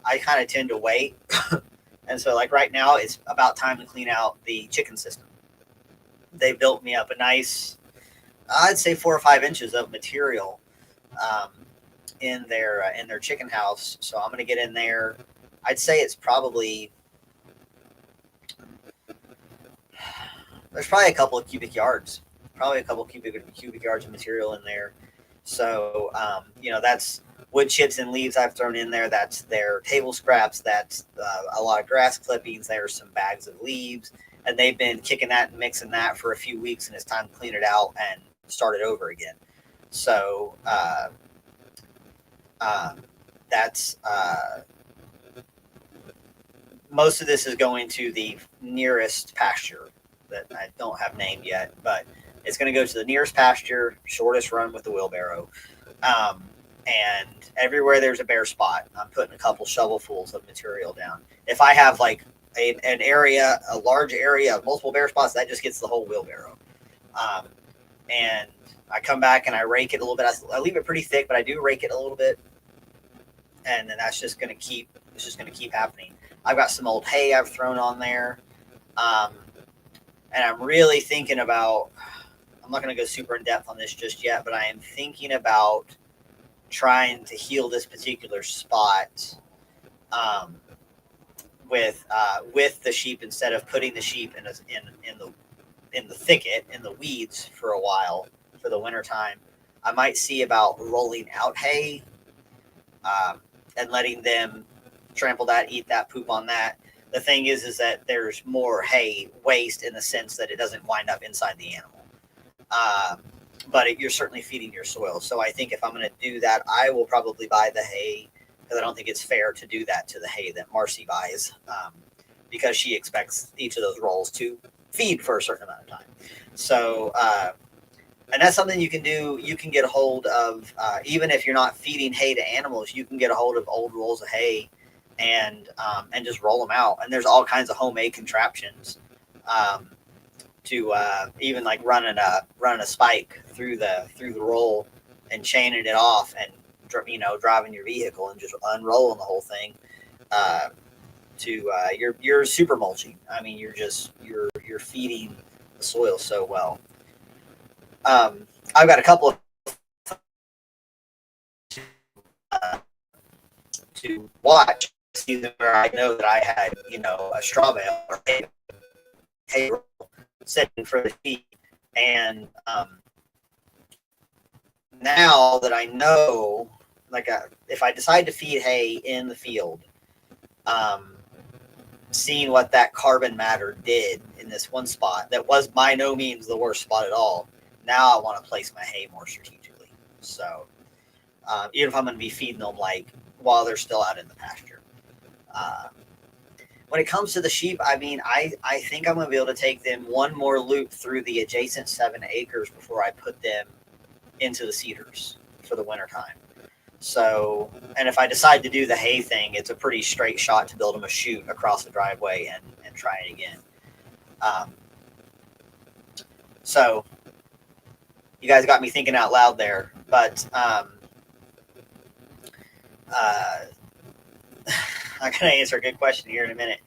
I kind of tend to wait. And so, like, right now, it's about time to clean out the chicken system. They built me up a nice, I'd say 4 or 5 inches of material in their chicken house. So I'm going to get in there. I'd say it's probably, there's probably a couple of cubic yards. Cubic yards of material in there. So, that's wood chips and leaves I've thrown in there. That's their table scraps. That's a lot of grass clippings. There's some bags of leaves. And they've been kicking that and mixing that for a few weeks, and it's time to clean it out and start it over again. So that's most of this is going to the nearest pasture that I don't have named yet, but it's going to go to the nearest pasture, shortest run with the wheelbarrow. And everywhere there's a bare spot, I'm putting a couple shovelfuls of material down. If I have like a large area of multiple bare spots, that just gets the whole wheelbarrow. And I come back and I rake it a little bit. I leave it pretty thick, but I do rake it a little bit. And then it's just going to keep happening. I've got some old hay I've thrown on there. And I'm really thinking about, I'm not going to go super in depth on this just yet, but I am thinking about trying to heal this particular spot um, with the sheep instead of putting the sheep in the thicket in the weeds for a while for the wintertime. I might see about rolling out hay and letting them trample that, eat that, poop on that. The thing is that there's more hay waste in the sense that it doesn't wind up inside the animal. Um, you're certainly feeding your soil. So I think if I'm going to do that, I will probably buy the hay because I don't think it's fair to do that to the hay that Marcy buys because she expects each of those rolls to feed for a certain amount of time. So, and that's something you can do. You can get a hold of, even if you're not feeding hay to animals, you can get a hold of old rolls of hay and just roll them out. And there's all kinds of homemade contraptions to even like running a spike through the roll and chaining it off and driving your vehicle and just unrolling the whole thing you're super mulching. I mean, you're feeding the soil so well. I've got a couple of to watch season where I know that I had a straw bale or hay roll setting for the sheep, and now that I know, if I decide to feed hay in the field, seeing what that carbon matter did in this one spot that was by no means the worst spot at all. Now I want to place my hay more strategically. So even if I'm going to be feeding them while they're still out in the pasture. When it comes to the sheep, I mean, I think I'm going to be able to take them one more loop through the adjacent 7 acres before I put them into the cedars for the wintertime. So, and if I decide to do the hay thing, it's a pretty straight shot to build them a chute across the driveway and try it again. So, you guys got me thinking out loud there, but I'm going to answer a good question here in a minute.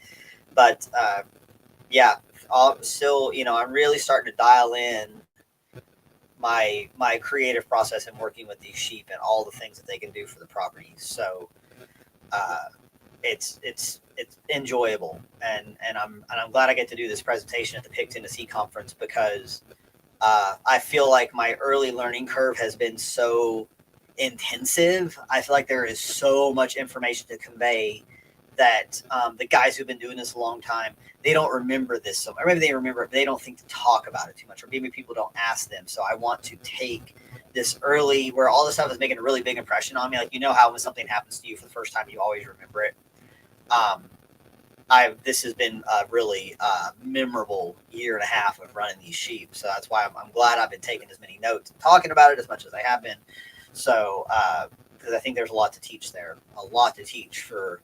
But yeah, still, I'm really starting to dial in my creative process in working with these sheep and all the things that they can do for the property. So it's enjoyable, and I'm glad I get to do this presentation at the Pick Tennessee conference because I feel like my early learning curve has been so intensive. I feel like there is so much information to convey that the guys who've been doing this a long time, they don't remember this so much. Or maybe they remember it, but they don't think to talk about it too much, or maybe people don't ask them. So I want to take this early where all this stuff is making a really big impression on me. Like, how when something happens to you for the first time, you always remember it. This has been a really memorable year and a half of running these sheep. So that's why I'm glad I've been taking as many notes and talking about it as much as I have been. So, because I think there's a lot to teach there, a lot to teach for,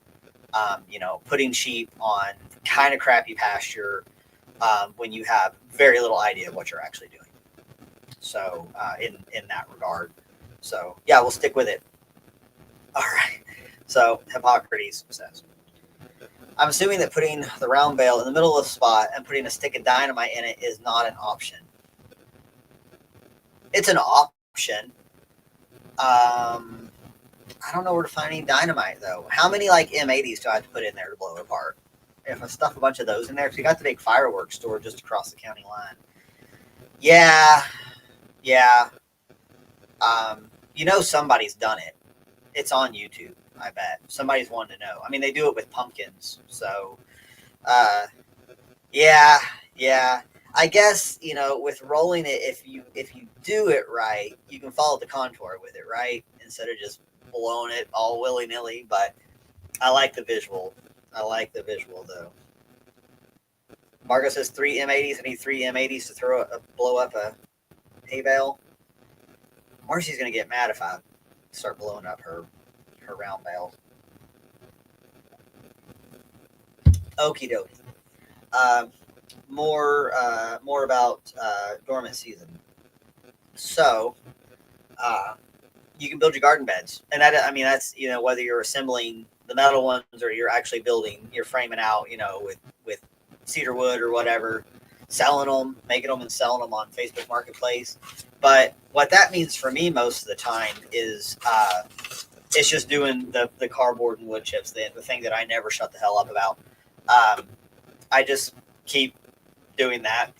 putting sheep on kind of crappy pasture when you have very little idea of what you're actually doing. So, in that regard. So, yeah, we'll stick with it. All right. So, Hippocrates says, I'm assuming that putting the round bale in the middle of the spot and putting a stick of dynamite in it is not an option. It's an option. I don't know where to find any dynamite, though. How many, M80s do I have to put in there to blow it apart? If I stuff a bunch of those in there, because you got the big fireworks store just across the county line. Yeah. Somebody's done it. It's on YouTube, I bet. Somebody's wanted to know. I mean, they do it with pumpkins. So, yeah. I guess, with rolling it, if you do it right, you can follow the contour with it, right? Instead of just blowing it all willy-nilly. But I like the visual. Though. Margo says 3 M80s. I need 3 M80s to blow up a hay bale. Marcy's going to get mad if I start blowing up her round bales. Okie dokie. More about dormant season. So, you can build your garden beds, and that's whether you're assembling the metal ones or you're actually building, you're framing out, with cedar wood or whatever. selling them, making them and selling them on Facebook Marketplace. But what that means for me most of the time is it's just doing the cardboard and wood chips, the thing that I never shut the hell up about. I just keep doing that.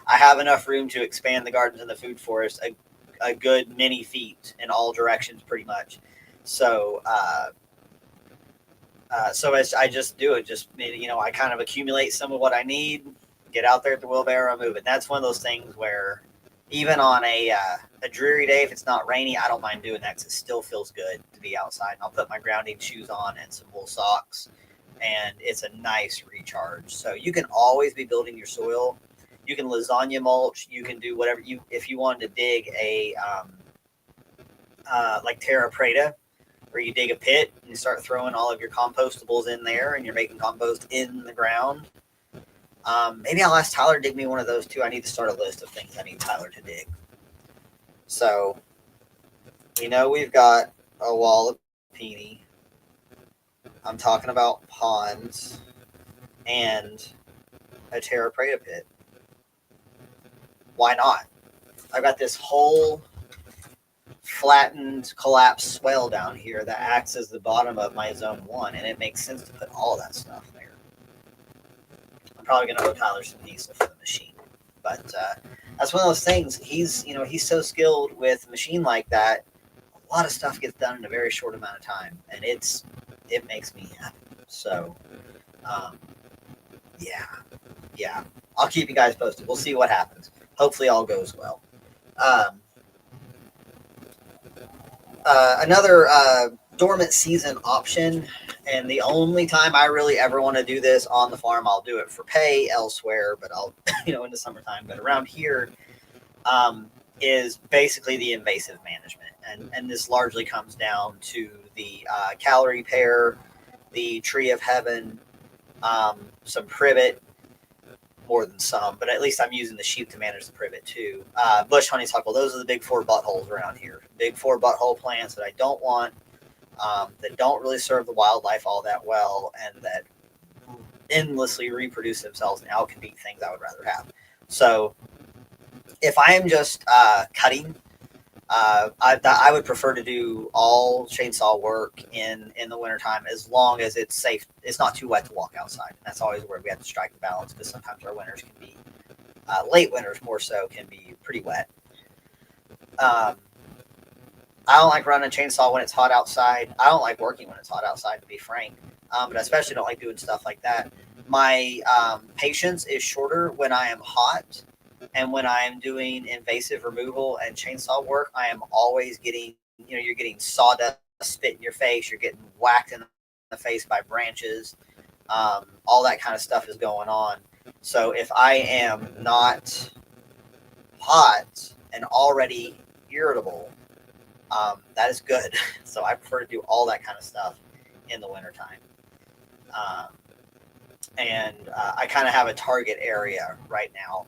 I have enough room to expand the gardens and the food forest a good many feet in all directions, pretty much. So, so as I just do it, just I kind of accumulate some of what I need, get out there at the wheelbarrow, move it. That's one of those things where even on a dreary day, if it's not rainy, I don't mind doing that because it still feels good to be outside. And I'll put my grounding shoes on and some wool socks, and it's a nice recharge. So you can always be building your soil. You can lasagna mulch. You can do whatever if you wanted to dig a like terra preta, where you dig a pit and you start throwing all of your compostables in there, and you're making compost in the ground. Maybe I'll ask Tyler to dig me one of those too. I need to start a list of things I need Tyler to dig. So, we've got a wall of peony. I'm talking about ponds and a terra preta pit. Why not? I've got this whole flattened, collapsed swell down here that acts as the bottom of my zone 1, and it makes sense to put all of that stuff there. I'm probably going to owe Tyler some diesel for the machine, but that's one of those things. He's so skilled with a machine like that. A lot of stuff gets done in a very short amount of time, and it makes me happy. So, yeah, I'll keep you guys posted. We'll see what happens. Hopefully, all goes well. Another dormant season option, and the only time I really ever want to do this on the farm, I'll do it for pay elsewhere, but I'll, in the summertime. But around here, is basically the invasive management. And this largely comes down to the calorie pear, the tree of heaven, some privet, more than some, but at least I'm using the sheep to manage the privet too. Bush honeysuckle, those are the big 4 buttholes around here. Big 4 butthole plants that I don't want, that don't really serve the wildlife all that well, and that endlessly reproduce themselves and outcompete things I would rather have. So if I am just cutting, I would prefer to do all chainsaw work in the wintertime, as long as it's safe. It's not too wet to walk outside. That's always where we have to strike the balance, because sometimes our winters can be, late winters more so, can be pretty wet. I don't like running a chainsaw when it's hot outside. I don't like working when it's hot outside, to be frank, but I especially don't like doing stuff like that. My patience is shorter when I am hot. And when I am doing invasive removal and chainsaw work, I am always getting, you're getting sawdust spit in your face. You're getting whacked in the face by branches. All that kind of stuff is going on. So if I am not hot and already irritable, that is good. So I prefer to do all that kind of stuff in the wintertime. And I kind of have a target area right now.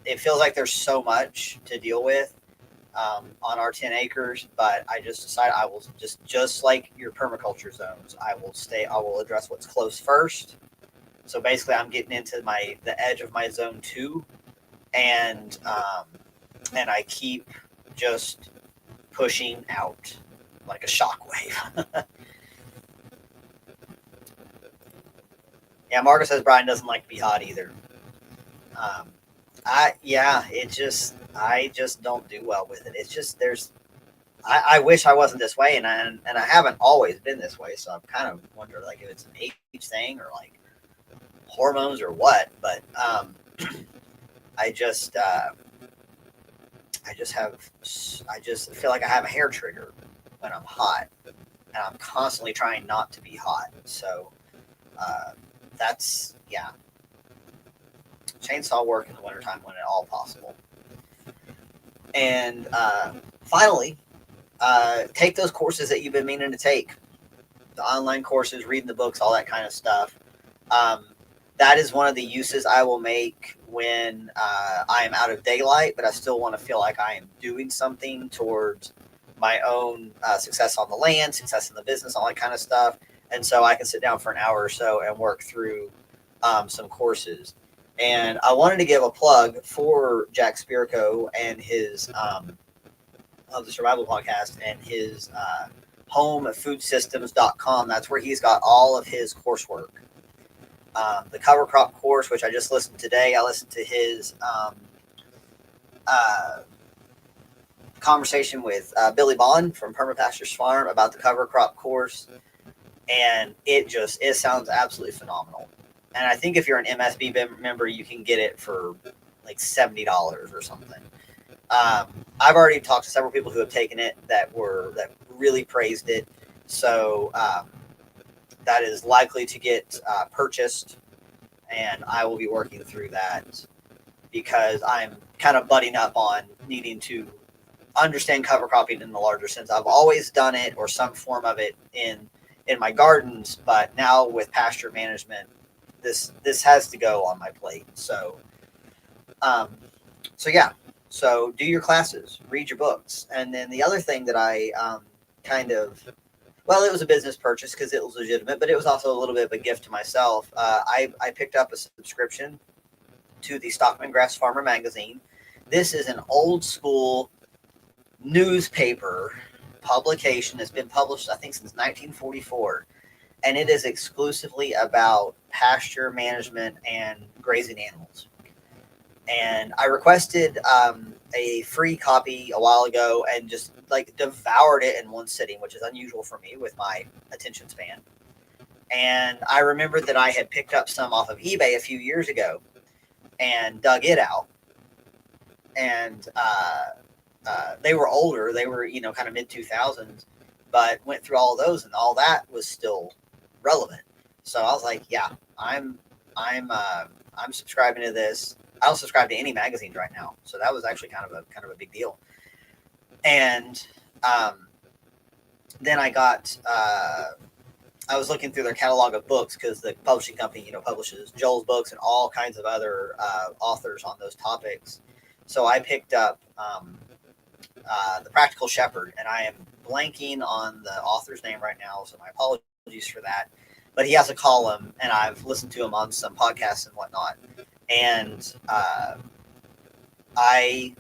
It feels like there's so much to deal with on our 10 acres, but I just decided I will just like your permaculture zones, I will address what's close first. So basically I'm getting into the edge of my zone 2, and I keep just pushing out like a shockwave. Yeah, Margaret says Brian doesn't like to be hot either. I just don't do well with it. It's just I wish I wasn't this way, and I haven't always been this way. So I'm kind of wondering like if it's an age thing or like hormones or what. But I just feel like I have a hair trigger when I'm hot, and I'm constantly trying not to be hot. So that's chainsaw work in the wintertime when at all possible. And finally, take those courses that you've been meaning to take, the online courses, reading the books, all that kind of stuff. That is one of the uses I will make when I am out of daylight, but I still want to feel like I am doing something towards my own success on the land, success in the business, all that kind of stuff. And so I can sit down for an hour or so and work through some courses. And I wanted to give a plug for Jack Spirko and his of the Survival Podcast and his homefoodsystems.com. That's where he's got all of his coursework. The cover crop course, which I just listened today, I listened to his conversation with Billy Bond from Permapastures Farm about the cover crop course, and it sounds absolutely phenomenal. And I think if you're an MSB member, you can get it for like $70 or something. I've already talked to several people who have taken it that really praised it. So that is likely to get purchased, and I will be working through that because I'm kind of butting up on needing to understand cover cropping in the larger sense. I've always done it or some form of it in my gardens, but now with pasture management, this has to go on my plate. So yeah. So do your classes, read your books. And then the other thing that I it was a business purchase because it was legitimate, but it was also a little bit of a gift to myself. I picked up a subscription to the Stockman Grass Farmer magazine. This is an old school newspaper publication that's been published, I think, since 1944. And it is exclusively about pasture management and grazing animals. And I requested a free copy a while ago and just like devoured it in one sitting, which is unusual for me with my attention span. And I remembered that I had picked up some off of eBay a few years ago and dug it out. And they were older. They were, kind of mid 2000s, but went through all of those, and all that was still relevant. So I was like, yeah, I'm subscribing to this. I don't subscribe to any magazines right now, so that was actually kind of a big deal. And then I got I was looking through their catalog of books because the publishing company, publishes Joel's books and all kinds of other authors on those topics. So I picked up The Practical Shepherd, and I am blanking on the author's name right now, so my apologies for that. But he has a column, and I've listened to him on some podcasts and whatnot. And I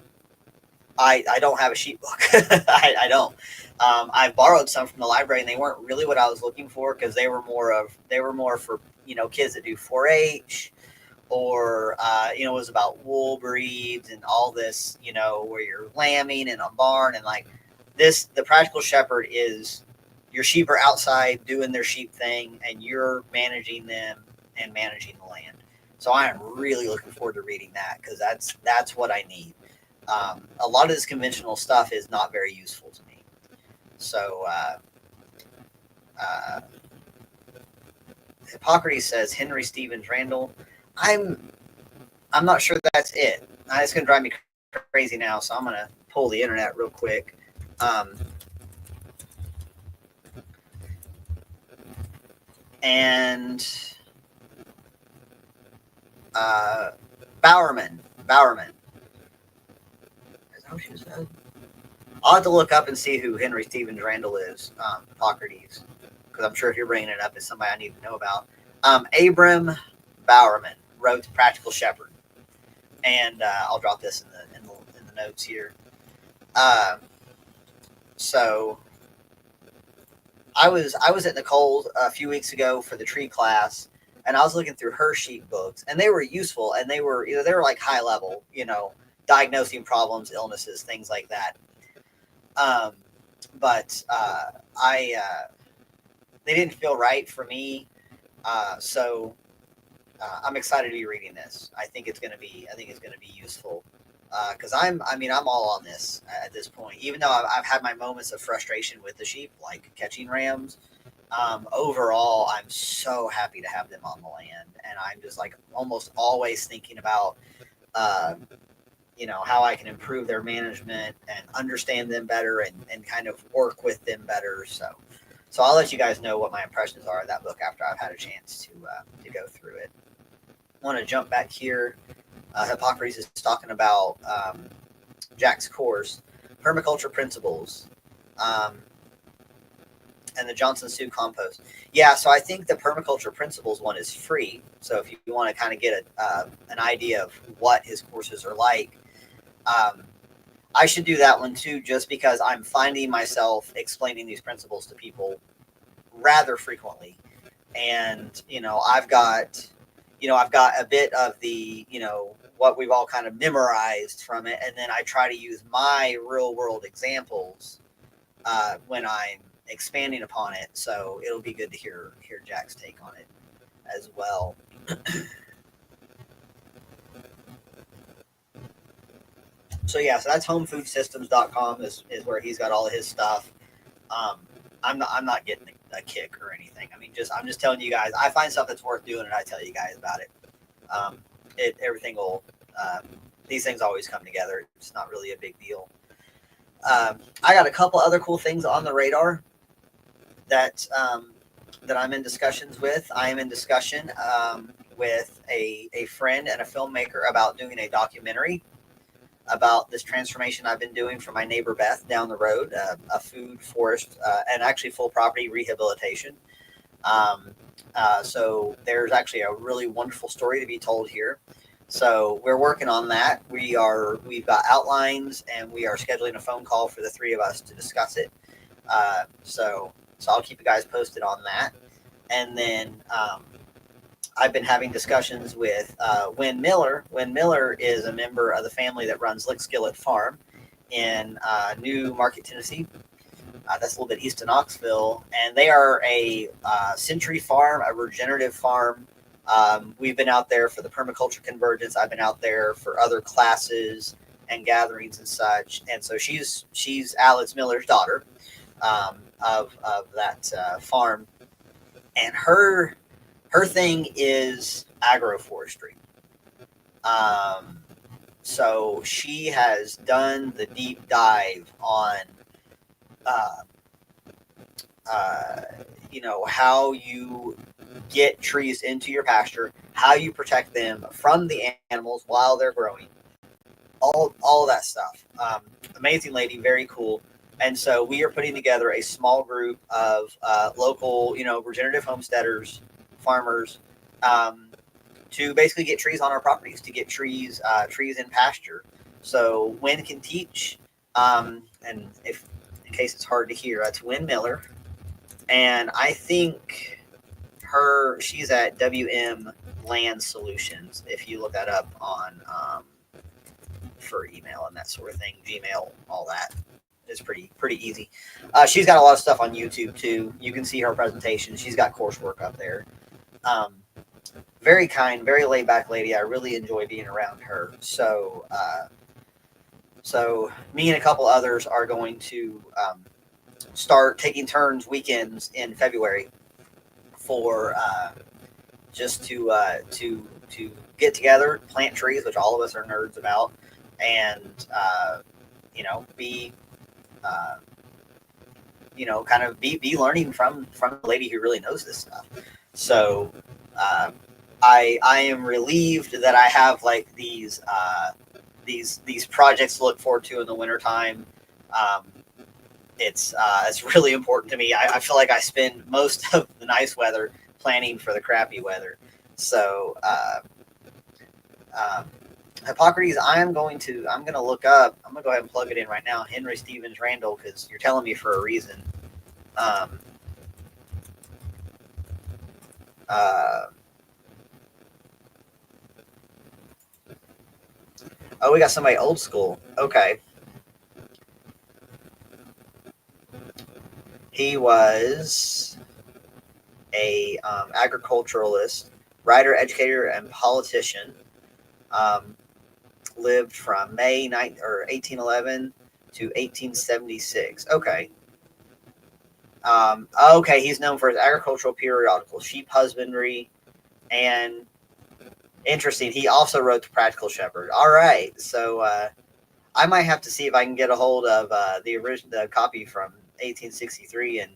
don't have a sheep book. I don't. I borrowed some from the library, and they weren't really what I was looking for because they were more for kids that do 4-H, or it was about wool breeds and all this, where you're lambing in a barn, and like this. The Practical Shepherd is your sheep are outside doing their sheep thing, and you're managing them and managing the land. So I am really looking forward to reading that because that's what I need. A lot of this conventional stuff is not very useful to me. So Hippocrates says Henry Stevens Randall. I'm not sure that's it. It's going to drive me crazy now, so I'm going to pull the internet real quick. And Bowerman. Is that what she said? I'll have to look up and see who Henry Stevens Randall is, Hippocrates, because I'm sure if you're bringing it up, it's somebody I need to know about. Abram Bowerman wrote The Practical Shepherd, and I'll drop this in the notes here. So I was at Nicole's a few weeks ago for the tree class, and I was looking through her sheep books, and they were useful, and they were like high level, diagnosing problems, illnesses, things like that. But they didn't feel right for me, so I'm excited to be reading this. I think it's going to be useful because I'm all on this at this point. Even though I've had my moments of frustration with the sheep, like catching rams. Overall, I'm so happy to have them on the land, and I'm just like almost always thinking about how I can improve their management and understand them better and kind of work with them better. So I'll let you guys know what my impressions are of that book after I've had a chance to go through it. I want to jump back here. Hippocrates is talking about Jack's course, permaculture principles. and the Johnson Sioux compost. Yeah, so I think the permaculture principles one is free. So if you want to kind of get an idea of what his courses are like, um, I should do that one too, just because I'm finding myself explaining these principles to people rather frequently. And, I've got a bit of the, what we've all kind of memorized from it. And then I try to use my real world examples when I'm expanding upon it. So it'll be good to hear Jack's take on it as well. So yeah, so that's homefoodsystems.com is where he's got all of his stuff. Um, I'm not getting a kick or anything. I mean, I'm just telling you guys. I find stuff that's worth doing, and I tell you guys about it. Um, everything will. These things always come together. It's not really a big deal. I got a couple other cool things on the radar that that I'm in discussions with. I am in discussion with a friend and a filmmaker about doing a documentary about this transformation I've been doing for my neighbor Beth down the road, a food forest and actually full property rehabilitation. Um, so there's actually a really wonderful story to be told here. So we're working on that. We've got outlines and we are scheduling a phone call for the three of us to discuss it. So I'll keep you guys posted on that. And then I've been having discussions with Wynn Miller. Wynn Miller is a member of the family that runs Lick Skillet Farm in New Market, Tennessee. That's a little bit east of Knoxville. And they are a century farm, a regenerative farm. We've been out there for the permaculture convergence. I've been out there for other classes and gatherings and such. And so she's Alex Miller's daughter of that farm. And her thing is agroforestry. So she has done the deep dive on, uh, how you get trees into your pasture, how you protect them from the animals while they're growing, all of that stuff. Amazing lady, very cool. And so we are putting together a small group of local, regenerative homesteaders, farmers, to basically get trees on our properties, to get trees in pasture. So Wynn can teach, and if in case it's hard to hear, that's Wynn Miller, and I think she's at WM Land Solutions. If you look that up on for email and that sort of thing, Gmail, all that is pretty easy. She's got a lot of stuff on YouTube too. You can see her presentation. She's got coursework up there. Very kind, very laid back lady. I really enjoy being around her. So me and a couple others are going to start taking turns weekends in February for just to get together, plant trees, which all of us are nerds about, and be kind of be learning from the lady who really knows this stuff. So I am relieved that I have like these projects to look forward to in the wintertime. It's really important to me. I feel like I spend most of the nice weather planning for the crappy weather. So Hippocrates, I'm going to look up. I'm gonna go ahead and plug it in right now. Henry Stevens Randall, because you're telling me for a reason. Oh, we got somebody old school. Okay. He was a agriculturalist, writer, educator, and politician. Lived from May 1811 to 1876. Okay. Okay, he's known for his agricultural periodicals, Sheep Husbandry, and interesting. He also wrote The Practical Shepherd. All right, so I might have to see if I can get a hold of the copy from 1863 and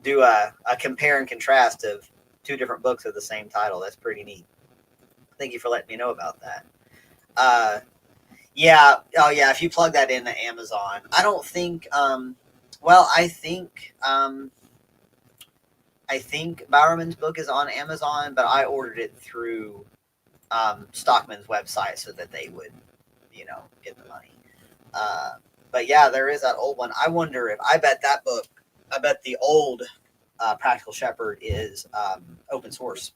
do a compare and contrast of two different books of the same title. That's pretty neat. Thank you for letting me know about that. Yeah. Oh, yeah. If you plug that into Amazon, I don't think. Well, I think. I think Bowerman's book is on Amazon, but I ordered it through Stockman's website so that they would, get the money. Uh, but yeah, there is that old one. I wonder if I bet that book. I bet the old Practical Shepherd is open source.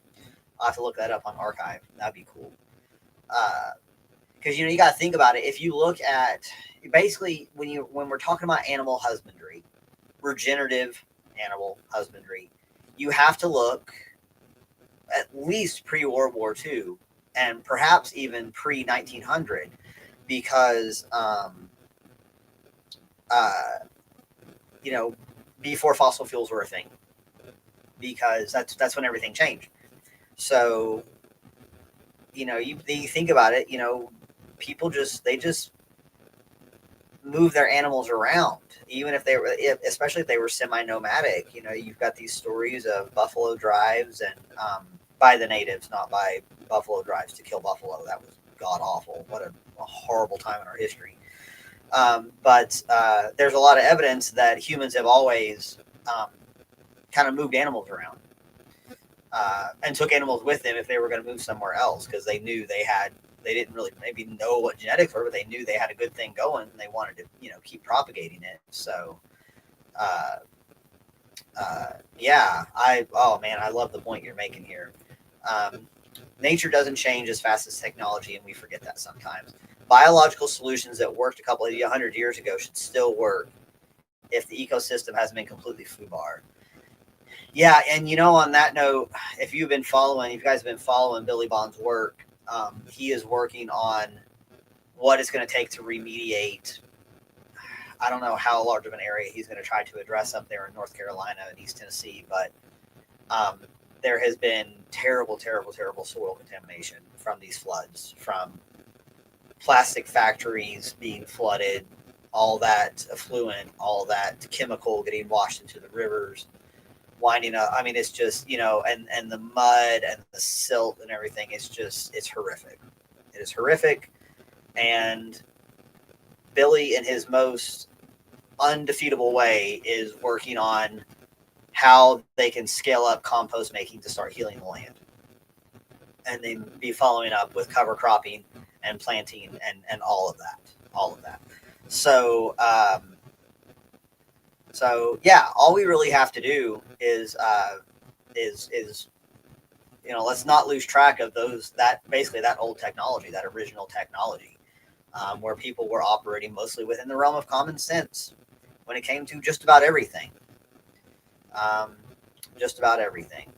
I'll have to look that up on Archive. That'd be cool. Because you got to think about it. If you look at basically when we're talking about animal husbandry, regenerative animal husbandry, you have to look at least pre World War II and perhaps even pre 1900 because uh, before fossil fuels were a thing, because that's when everything changed. So you think about it, people just move their animals around, even if especially if they were semi-nomadic. You've got these stories of buffalo drives, and by the natives, not by buffalo drives to kill buffalo. That was god awful. What a horrible time in our history. But there's a lot of evidence that humans have always kind of moved animals around and took animals with them if they were going to move somewhere else, because they knew they didn't really maybe know what genetics were, but they knew they had a good thing going and they wanted to keep propagating it. So yeah, oh man, I love the point you're making here. Um, Nature doesn't change as fast as technology, and we forget that sometimes. Biological solutions that worked a couple of 100 years ago should still work if the ecosystem hasn't been completely foobar. Yeah, and on that note, if you guys have been following Billy Bond's work, he is working on what it's going to take to remediate. I don't know how large of an area he's going to try to address up there in North Carolina and East Tennessee, but there has been terrible, terrible, terrible soil contamination from these floods, from plastic factories being flooded, all that effluent, all that chemical getting washed into the rivers, winding up. I mean, it's just, and the mud and the silt and everything. It's horrific. It is horrific. And Billy, in his most undefeatable way, is working on how they can scale up compost making to start healing the land. And then be following up with cover cropping and planting and all of that. So, yeah, all we really have to do is let's not lose track of that old technology, that original technology, where people were operating mostly within the realm of common sense when it came to just about everything. Just about everything.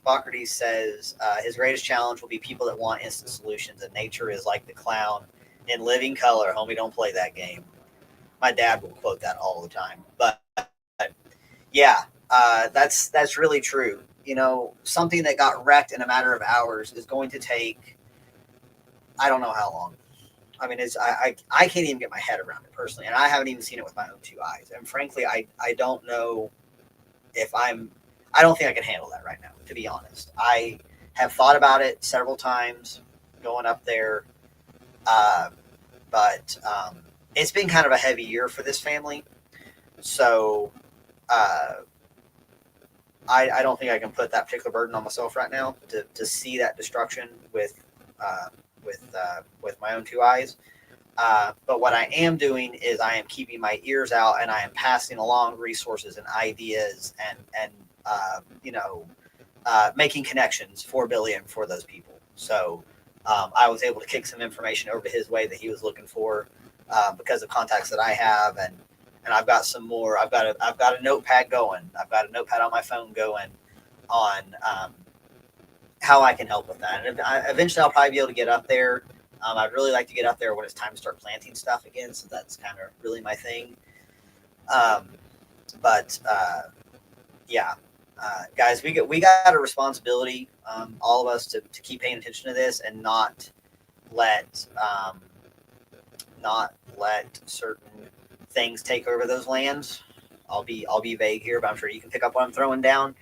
Socrates says his greatest challenge will be people that want instant solutions, and nature is like the clown in living color. Homie, don't play that game. My dad will quote that all the time. But yeah, that's really true. Something that got wrecked in a matter of hours is going to take, I don't know how long. I mean, I can't even get my head around it personally, and I haven't even seen it with my own two eyes. And frankly, I don't know if I don't think I can handle that right now, to be honest. I have thought about it several times going up there, uh, but it's been kind of a heavy year for this family. So uh, I don't think I can put that particular burden on myself right now to see that destruction uh, with my own two eyes. But what I am doing is I am keeping my ears out, and I am passing along resources and ideas and making connections for Billy and for those people. So I was able to kick some information over his way that he was looking for because of contacts that I have, and I've got some more. I've got a notepad going. I've got a notepad on my phone going on how I can help with that. And eventually, I'll probably be able to get up there. I'd really like to get up there when it's time to start planting stuff again, so that's kind of really my thing. But yeah, guys, we got a responsibility, all of us, to keep paying attention to this and not let certain things take over those lands. I'll be vague here, but I'm sure you can pick up what I'm throwing down.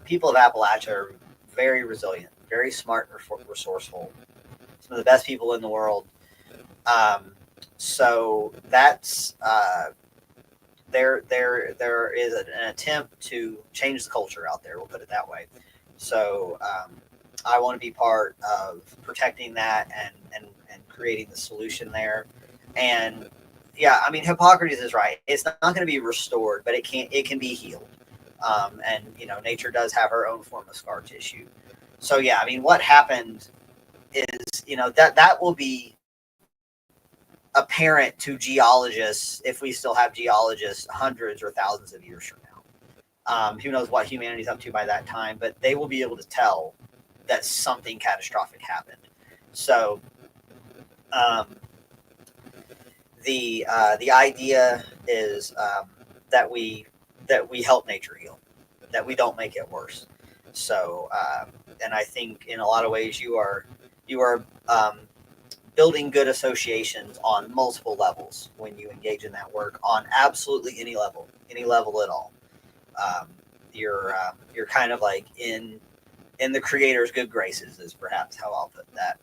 People of Appalachia are very resilient, very smart, resourceful. Some of the best people in the world. So that's there is an attempt to change the culture out there. We'll put it that way. So I want to be part of protecting that and creating the solution there. And yeah, I mean, Hippocrates is right. It's not going to be restored, but it can be healed. And you know, nature does have her own form of scar tissue. So yeah, I mean, what happened is, you know, that will be apparent to geologists if we still have geologists hundreds or thousands of years from now. Who knows what humanity's up to by that time, but they will be able to tell that something catastrophic happened. So the idea is that we help nature heal, that we don't make it worse. So and I think in a lot of ways you are building good associations on multiple levels when you engage in that work on absolutely any level at all. Um, you're kind of like in the creator's good graces is perhaps how I'll put that.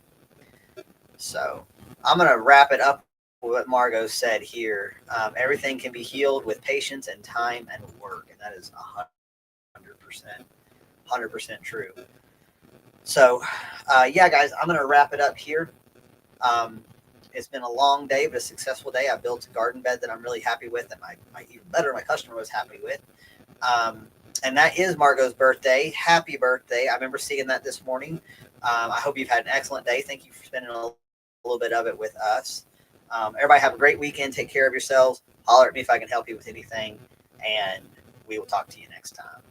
So I'm gonna wrap it up with what Margot said here. Everything can be healed with patience and time and work, and that is 100% true. So yeah, guys, I'm gonna wrap it up here. It's been a long day, but a successful day. I built a garden bed that I'm really happy with, and even better, my customer was happy with. And that is Margot's birthday. Happy birthday. I remember seeing that this morning. I hope you've had an excellent day. Thank you for spending a little bit of it with us. Everybody have a great weekend. Take care of yourselves. Holler at me if I can help you with anything. And we will talk to you next time.